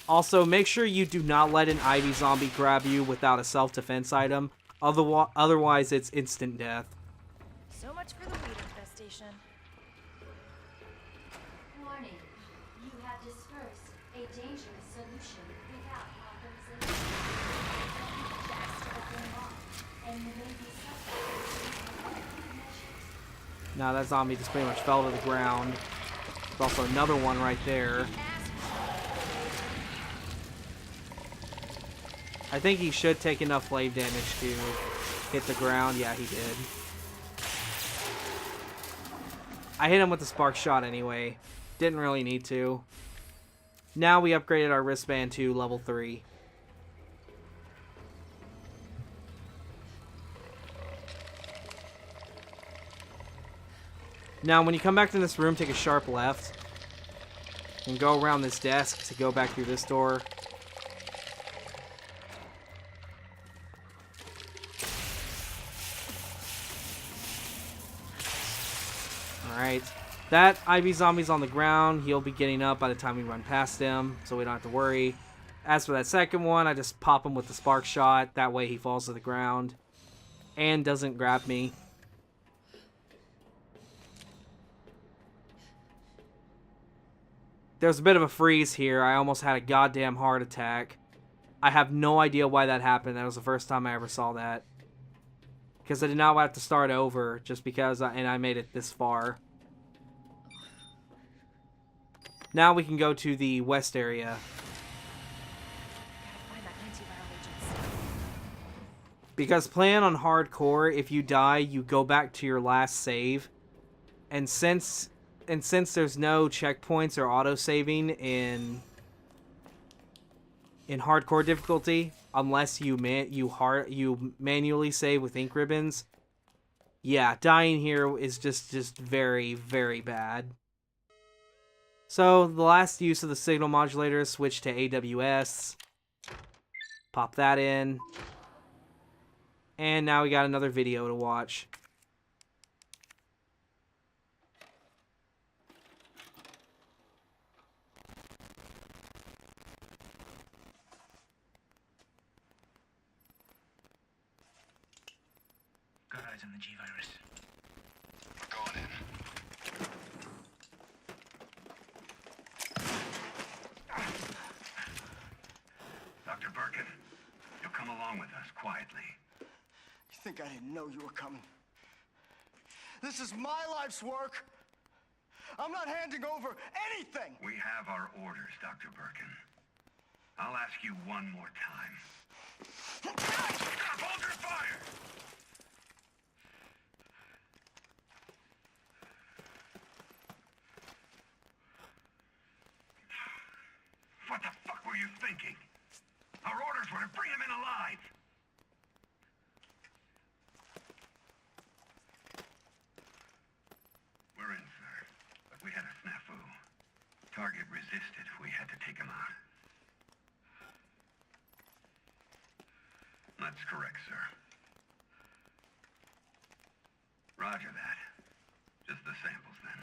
Also, make sure you do not let an Ivy zombie grab you without a self-defense item. Otherwise, it's instant death. So much for the weed infestation. Warning. You have dispersed a dangerous solution without authorization. Fast open lock, and you may be subject to measures. Now that zombie just pretty much fell to the ground. There's also another one right there. I think he should take enough flame damage to hit the ground. Yeah, he did. I hit him with the spark shot anyway. Didn't really need to. Now we upgraded our wristband to level 3. Now when you come back to this room, take a sharp left. And go around this desk to go back through this door. Alright, that Ivy zombie's on the ground. He'll be getting up by the time we run past him, so we don't have to worry. As for that second one, I just pop him with the spark shot. That way he falls to the ground and doesn't grab me. There's a bit of a freeze here. I almost had a goddamn heart attack. I have no idea why that happened. That was the first time I ever saw that. Because I did not have to start over just because I made it this far. Now we can go to the west area. Gotta find that antiviral agent. Because playing on hardcore, if you die, you go back to your last save. And since there's no checkpoints or auto-saving in hardcore difficulty, unless you manually save with ink ribbons, yeah, dying here is just very, very bad. So the last use of the signal modulator is switch to AWS. Pop that in. And now we got another video to watch. Got eyes on the G-Virus. Going in. along with us quietly. You think I didn't know you were coming? This is my life's work. I'm not handing over anything. We have our orders, Dr. Birkin. I'll ask you one more time. Stop! Hold your fire! What the fuck were you thinking? Our orders were to bring him in alive. We're in, sir. But we had a snafu. Target resisted. We had to take him out. That's correct, sir. Roger that. Just the samples, then.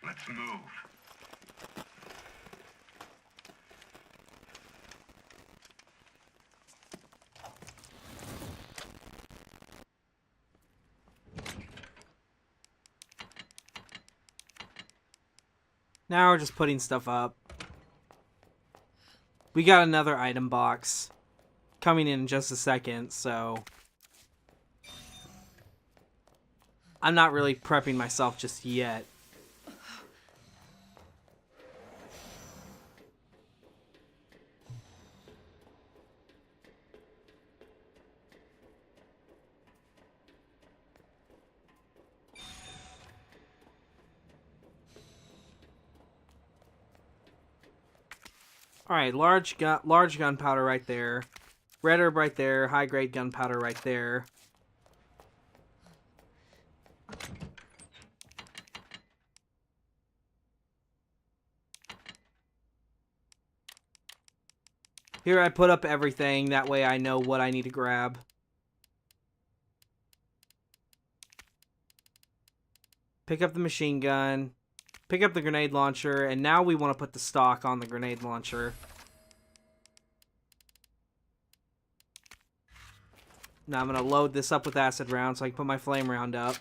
Let's move. Now we're just putting stuff up. We got another item box coming in just a second, so I'm not really prepping myself just yet. All right, large gunpowder right there, red herb right there, high grade gunpowder right there. Here I put up everything, that way I know what I need to grab. Pick up the machine gun. Pick up the grenade launcher, and now we want to put the stock on the grenade launcher. Now I'm going to load this up with acid rounds so I can put my flame round up.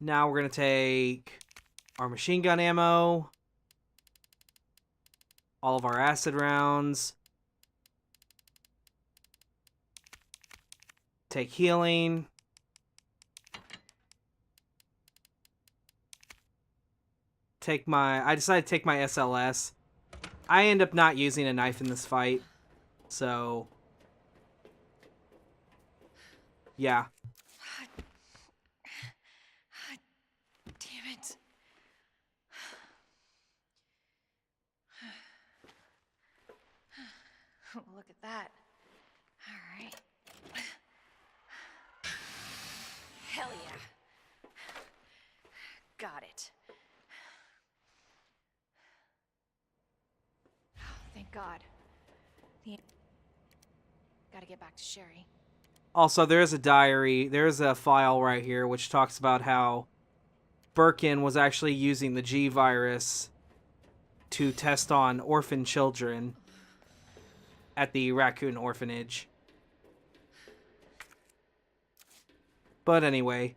Now we're going to take our machine gun ammo, all of our acid rounds, take healing, I decided to take my SLS. I end up not using a knife in this fight, so yeah. Damn it. Look at that. All right. Hell yeah. Got it. Thank God. Gotta get back to Sherry. Also, there's a diary, there's a file right here which talks about how Birkin was actually using the G virus to test on orphan children at the Raccoon Orphanage. But anyway.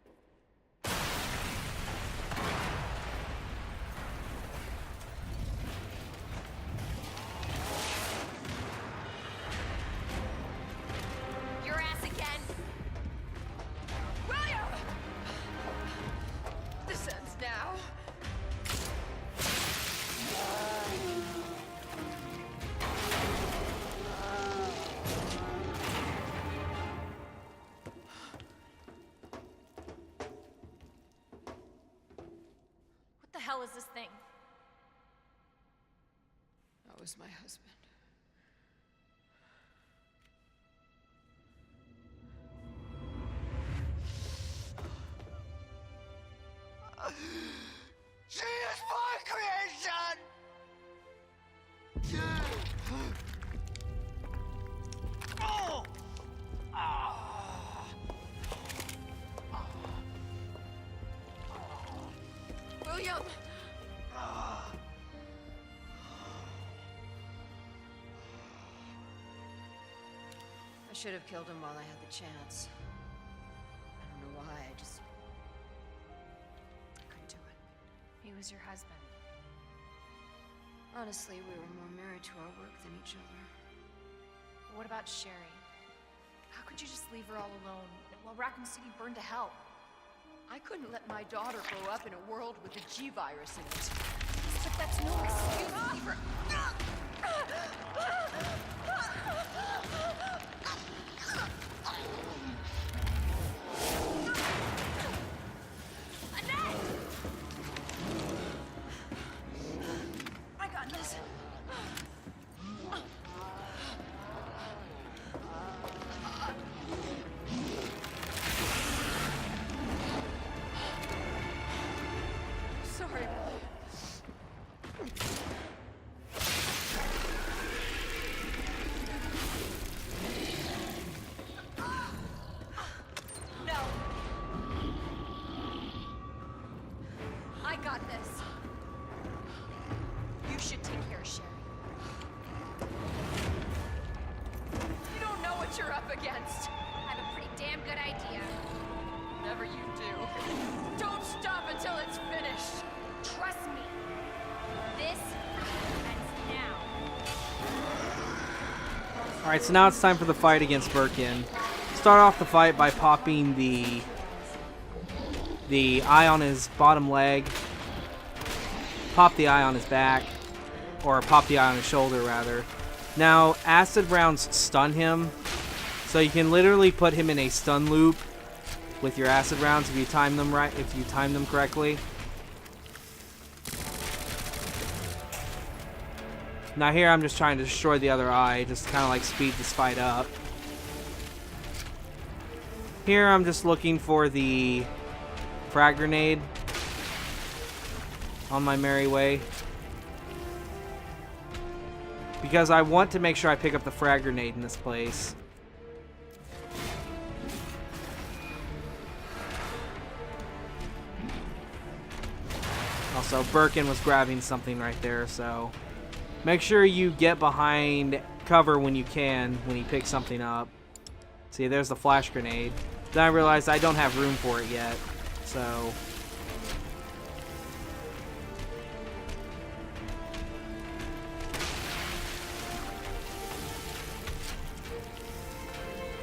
Your ass again. William! This ends now. What the hell is this thing? That was my husband. She is my creation! Oh! William! I should have killed him while I had the chance. I don't know why, I just couldn't do it. He Who's your husband? Honestly, we were more married to our work than each other. What about Sherry? How could you just leave her all alone while Raccoon City burned to hell? I couldn't let my daughter grow up in a world with a G virus in it. But that's no excuse. Leave her. Annette! I got this. Sorry, Billy. No. I got this. You should take care of Sherry. You don't know what you're up against. I have a pretty damn good idea. Whatever you do, don't stop until it's finished. Trust me. This ends now. Alright, so now it's time for the fight against Birkin. Start off the fight by popping the eye on his bottom leg. Pop the eye on his back. Or pop the eye on his shoulder, rather. Now, acid rounds stun him. So you can literally put him in a stun loop with your acid rounds if you time them right, if you time them correctly. Now here I'm just trying to destroy the other eye, just kind of like speed this fight up. Here I'm just looking for the frag grenade on my merry way. Because I want to make sure I pick up the frag grenade in this place. Also, Birkin was grabbing something right there, so make sure you get behind cover when you can, when he picks something up. See, there's the flash grenade. Then I realized I don't have room for it yet, so...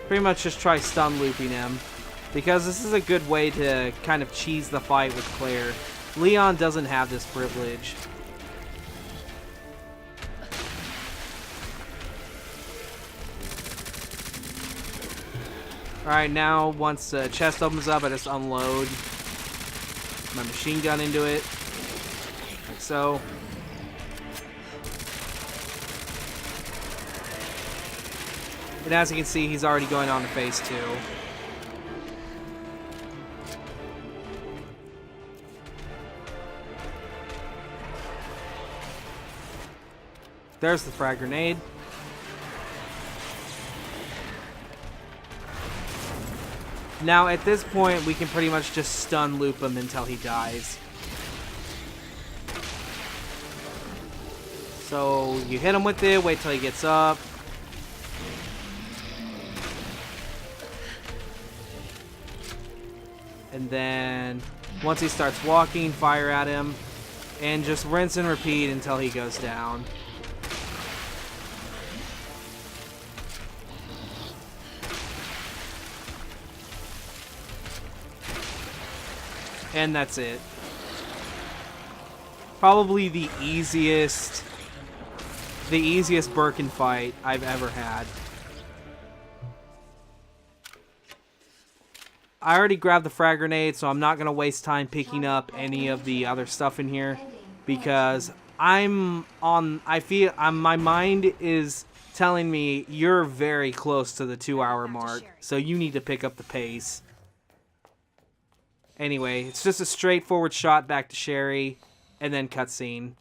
pretty much just try stun looping him, because this is a good way to kind of cheese the fight with Claire. Leon doesn't have this privilege. Alright, now once the chest opens up, I just unload my machine gun into it, like so. And as you can see, he's already going on to phase 2. There's the frag grenade. Now at this point, we can pretty much just stun loop him until he dies. So you hit him with it, wait till he gets up. And then once he starts walking, fire at him. And just rinse and repeat until he goes down. And that's it. Probably the easiest Birkin fight I've ever had. I already grabbed the frag grenade, so I'm not going to waste time picking up any of the other stuff in here, because my mind is telling me you're very close to the 2-hour mark, so you need to pick up the pace. Anyway, it's just a straightforward shot back to Sherry, and then cutscene.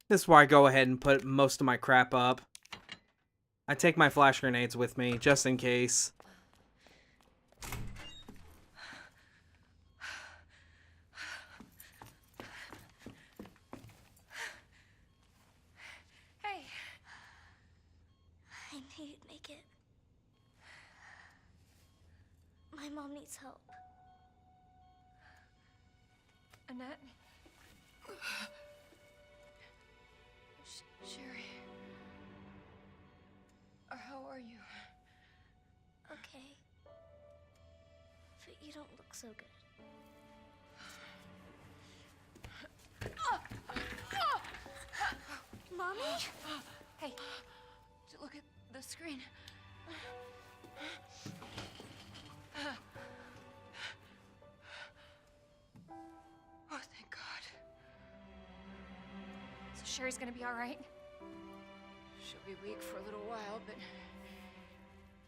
This is where I go ahead and put most of my crap up. I take my flash grenades with me, just in case. Hey, I knew you'd make it. My mom needs help. Annette? Sherry. How are you? Okay. But you don't look so good. Mommy? Hey, look at the screen. Oh, thank God. So Sherry's gonna be all right? She'll be weak for a little while, but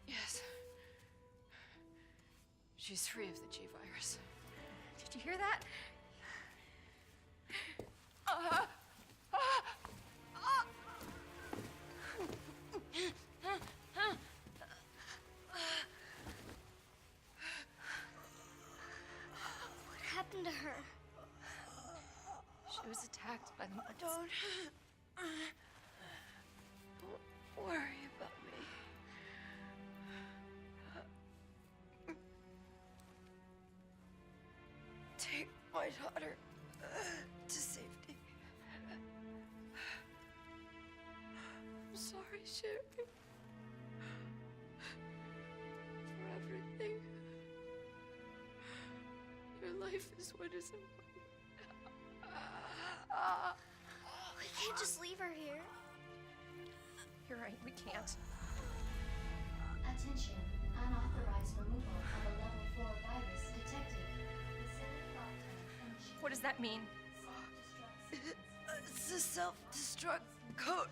yes. She's free of the G virus. Did you hear that? What happened to her? She was attacked by the monsters. Don't worry about me. Take my daughter to safety. I'm sorry, Sherry. For everything. Your life is what is important. We can't just leave her here. You're right, we can't. Attention. Unauthorized removal of a level 4 virus detected. Facility lockdown initiated. What does that mean? Self-destruct sequence. It's a self-destruct code.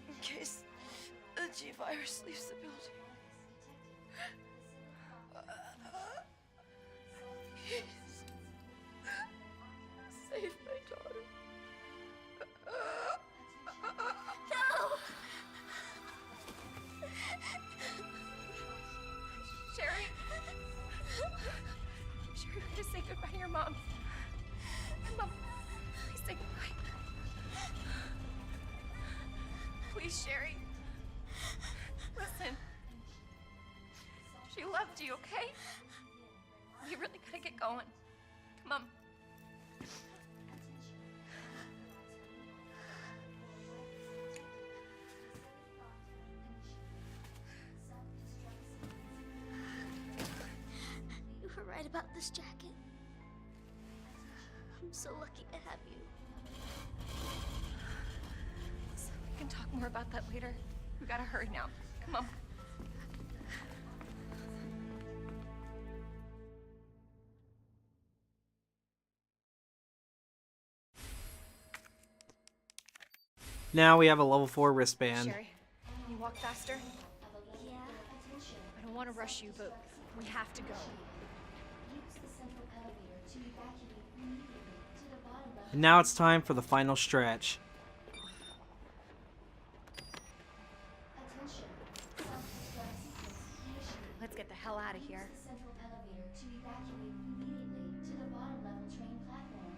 In case the G virus leaves the building. Save my daughter. Sherry? Sherry, we're gonna say goodbye to your mom. Mom, please say goodbye. Please, Sherry. Listen. She loved you, okay? We really gotta get going. Come on. You were right about this jacket. I'm so lucky to have you. So we can talk more about that later. We gotta hurry now. Come on. Now we have a level 4 wristband. Sherry, can you walk faster? Yeah. I don't want to rush you, but we have to go. Use the central elevator to evacuate immediately to the bottom level. And now it's time for the final stretch. Attention. Self-destruct sequence initiated. Let's get the hell out of here. Use the central elevator to evacuate immediately to the bottom level train platform.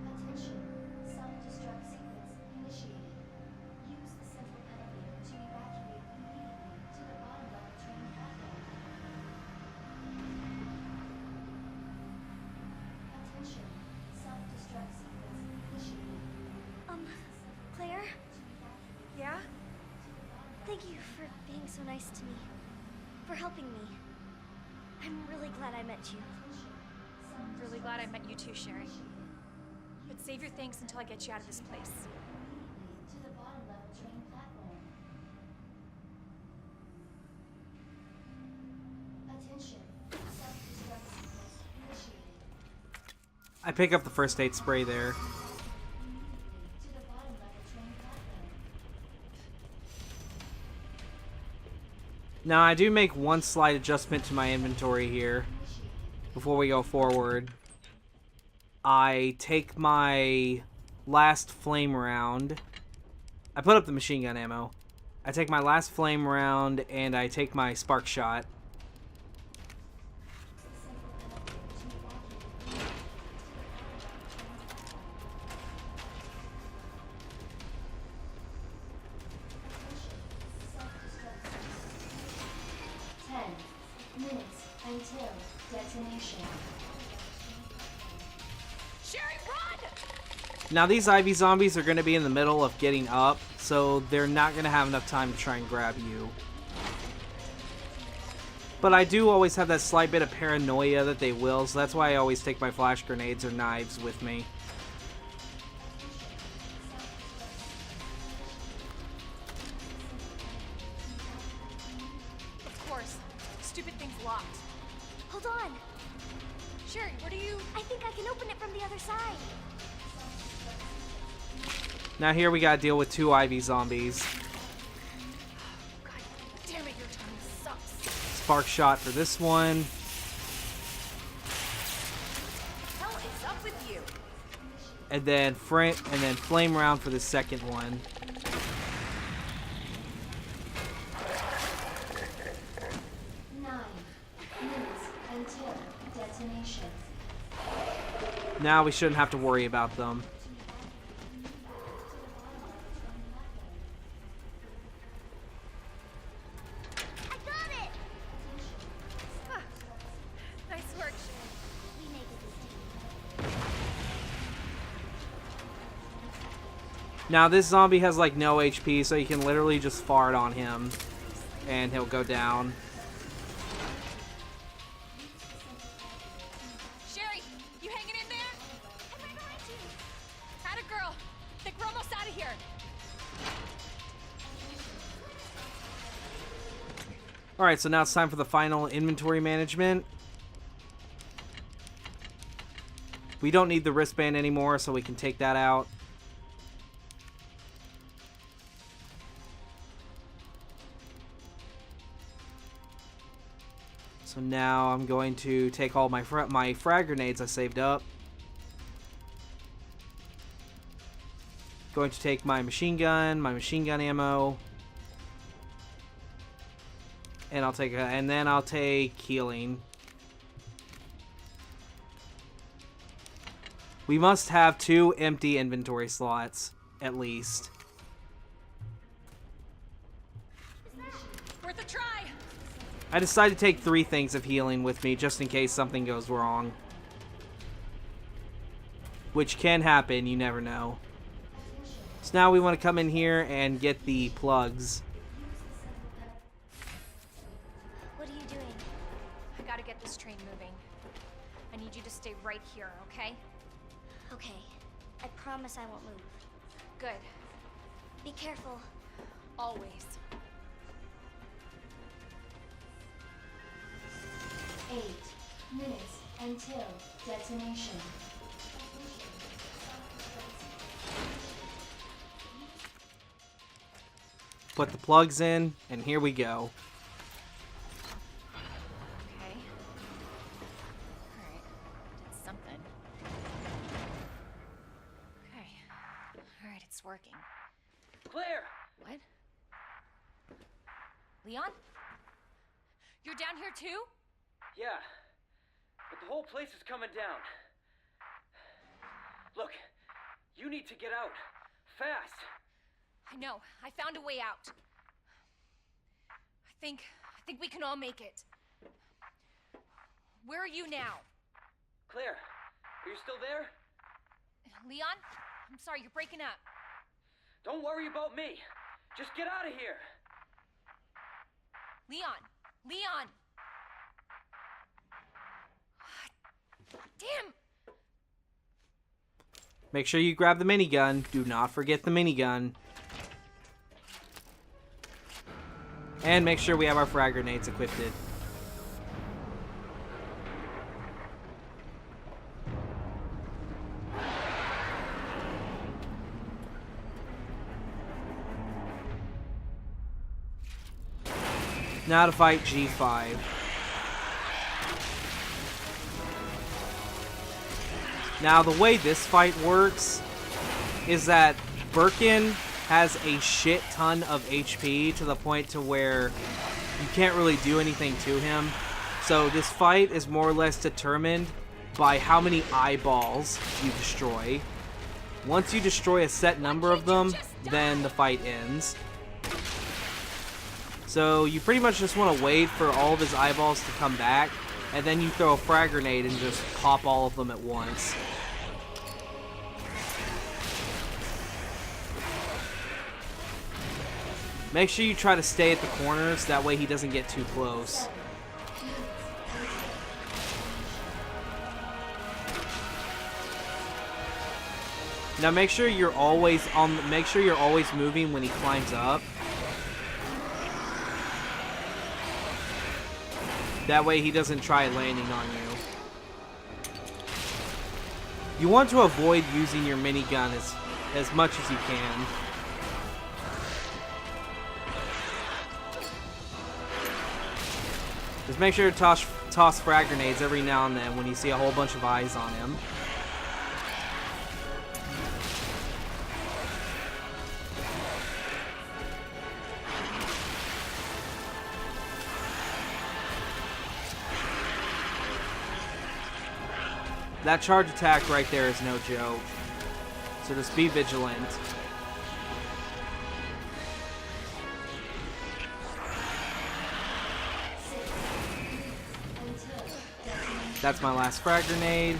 Attention. Self-destruct sequence initiated. Use the central elevator to evacuate immediately to the bottom level train platform. Attention. Self-destruct sequence initiated. Claire? Yeah? Thank you for being so nice to me. For helping me. I'm really glad I met you. I'm really glad I met you too, Sherry. But save your thanks until I get you out of this place. Immediately to the bottom level train platform. Attention. Self-destruct sequence initiated. I pick up the first aid spray there. Immediately to the bottom level train platform. Now I do make one slight adjustment to my inventory here. before we go forward, I take my last flame round. I put up the machine gun ammo. I take my last flame round and I take my spark shot. Until detonation. Sherry, run! Now these Ivy zombies are going to be in the middle of getting up, so they're not going to have enough time to try and grab you. But I do always have that slight bit of paranoia that they will, so that's why I always take my flash grenades or knives with me. Of course. Stupid thing's locked. Hold on. Sherry, what are you... I think I can open it from the other side. Now here we gotta deal with 2 Ivy zombies. God damn it, your timing sucks. Spark shot for this one. Hell is up with you? And then flame round for the second one. Until detonation. Now we shouldn't have to worry about them. I got it! Nice work, Sherry. We make it this team. Now this zombie has like no HP, so you can literally just fart on him and he'll go down. Sherry, you hanging in there? I'm right behind you. Atta girl. Think we're almost out of here. Alright, so now it's time for the final inventory management. We don't need the wristband anymore, so we can take that out. So now I'm going to take all my frag grenades I saved up. Going to take my machine gun ammo. And I'll take healing. We must have 2 empty inventory slots, at least. Worth a try. I decided to take 3 things of healing with me, just in case something goes wrong. Which can happen, you never know. So now we want to come in here and get the plugs. What are you doing? I gotta get this train moving. I need you to stay right here, okay? Okay. I promise I won't move. Good. Be careful. Always. 8 minutes until detonation. Put the plugs in, and here we go. Okay. Alright. Did something. Okay. Alright, it's working. Claire! What? Leon? You're down here too? Yeah, but the whole place is coming down. Look, you need to get out. Fast! I know. I found a way out. I think we can all make it. Where are you now? Claire, are you still there? Leon? I'm sorry, you're breaking up. Don't worry about me. Just get out of here. Leon! Leon! Damn! Make sure you grab the minigun. Do not forget the minigun. And make sure we have our frag grenades equipped. Now to fight G5. Now, the way this fight works is that Birkin has a shit ton of HP to the point to where you can't really do anything to him. So this fight is more or less determined by how many eyeballs you destroy. Once you destroy a set number of them, then the fight ends. So you pretty much just want to wait for all of his eyeballs to come back, and then you throw a frag grenade and just pop all of them at once. Make sure you try to stay at the corners, that way he doesn't get too close. Now make sure you're always moving when he climbs up. That way he doesn't try landing on you. You want to avoid using your minigun as much as you can. Just make sure to toss frag grenades every now and then when you see a whole bunch of eyes on him. That charge attack right there is no joke. So just be vigilant. That's my last frag grenade.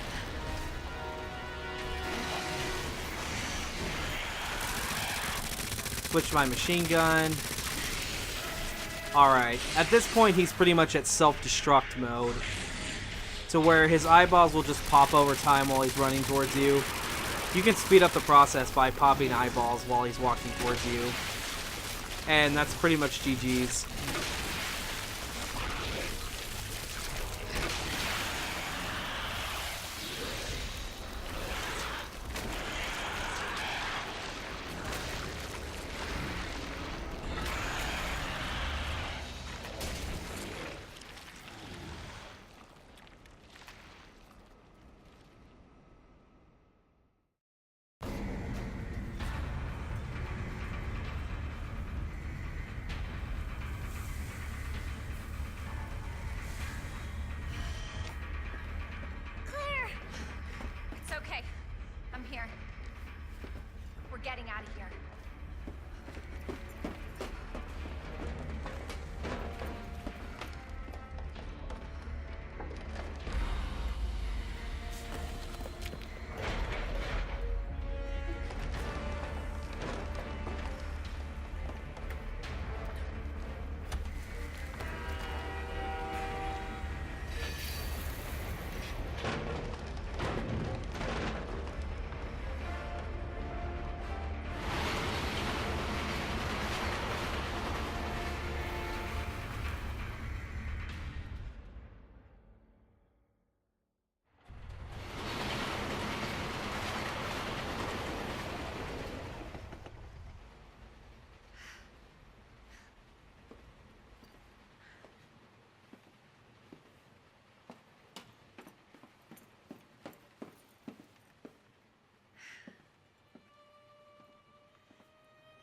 Switch my machine gun. Alright, at this point he's pretty much at self-destruct mode, to where his eyeballs will just pop over time while he's running towards you. You can speed up the process by popping eyeballs while he's walking towards you. And that's pretty much GG's. It's okay. I'm here. We're getting out of here.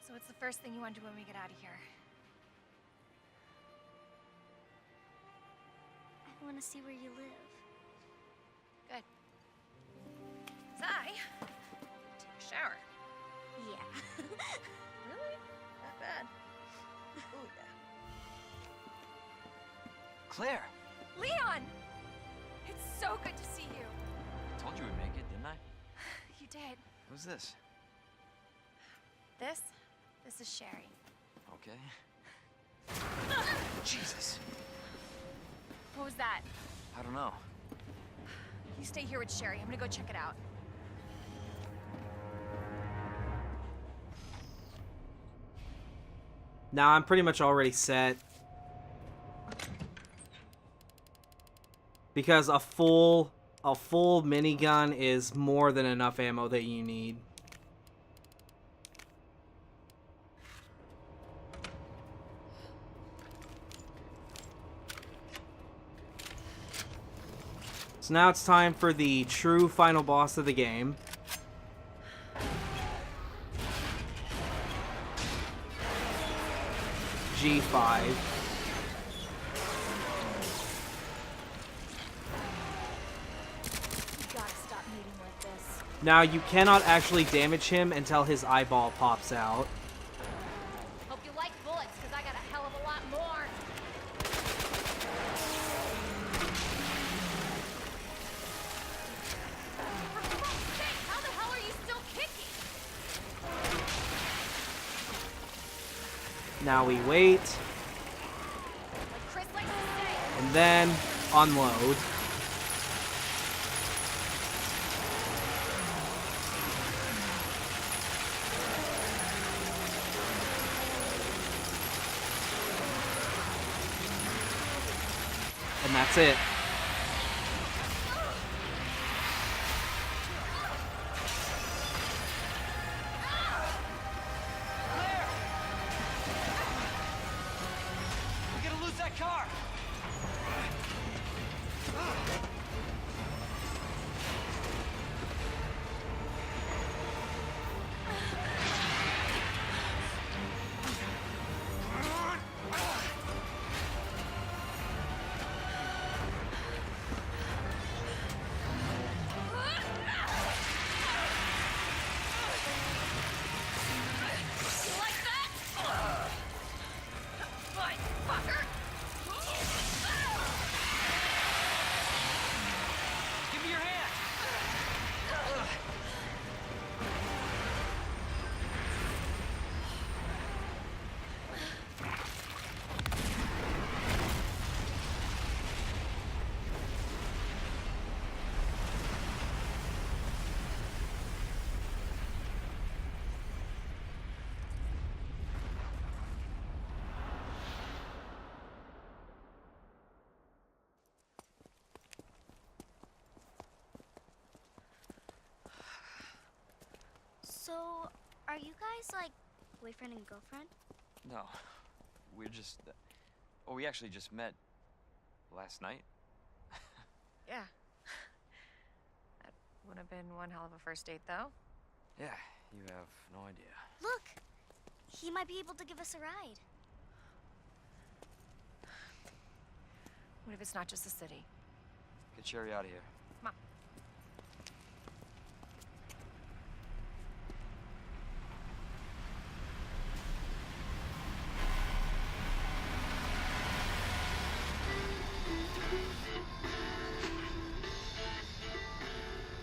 So what's the first thing you want to do when we get out of here? I want to see where you live. Good. 'Cause I take a shower. Yeah. Really? Not bad. Ooh, yeah. Claire! Leon! It's so good to see you. I told you we'd make it, didn't I? You did. Who's this? This is Sherry. Okay. Jesus. What was that? I don't know. You stay here with Sherry. I'm gonna go check it out. Now I'm pretty much already set. Because a full minigun is more than enough ammo that you need. So now it's time for the true final boss of the game. G5. You gotta stop meeting like this. Now you cannot actually damage him until his eyeball pops out. Hope you like bullets, because I got a hell of a lot more. For fuck's sake, how the hell are you still kicking? Now we wait, Like Chris likes to say. and then unload. And that's it. We're gonna lose that car! You like that? Fine, fucker! Give me your hand! So, are you guys like boyfriend and girlfriend? No. We're just... oh, we actually just met last night. Yeah. That would have been one hell of a first date, though. Yeah, you have no idea. Look, he might be able to give us a ride. What if it's not just the city? Get Sherry out of here. Come on.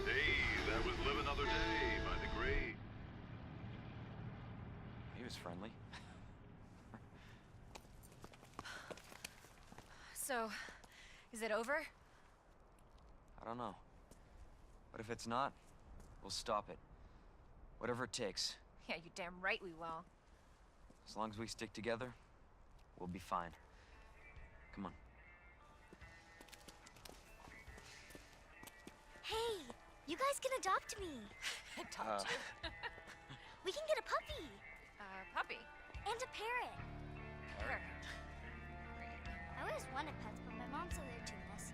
Hey, that was Live Another Day by the great. He was friendly. So, is it over? I don't know. But if it's not, we'll stop it. Whatever it takes. Yeah, you damn right we will. As long as we stick together, we'll be fine. Come on. Hey, you guys can adopt me. Adopt you. We can get a puppy Puppy. and a parrot. Parrot. I always wanted pets, but my mom said they're too messy.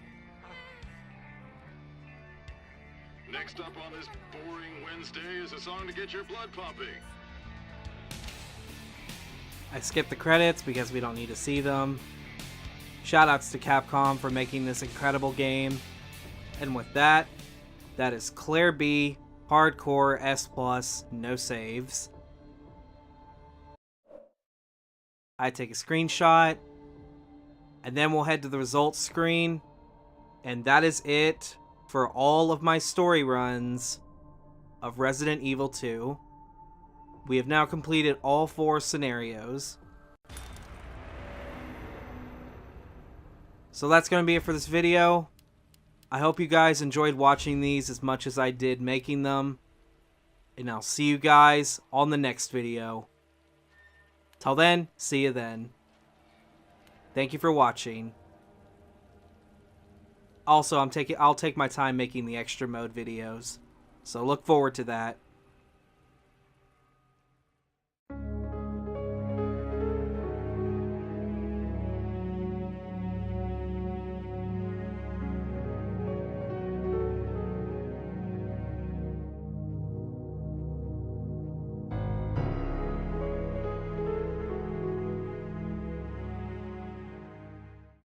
Next up on this boring Wednesday is a song to get your blood pumping. I skipped the credits because we don't need to see them. Shoutouts to Capcom for making this incredible game. And with that, that is Claire B, Hardcore S+, no saves. I take a screenshot, and then we'll head to the results screen. And that is it for all of my story runs of Resident Evil 2. We have now completed all 4 scenarios. So that's going to be it for this video. I hope you guys enjoyed watching these as much as I did making them. And I'll see you guys on the next video. Till then, see you then. Thank you for watching. Also, I'll take my time making the extra mode videos. So look forward to that.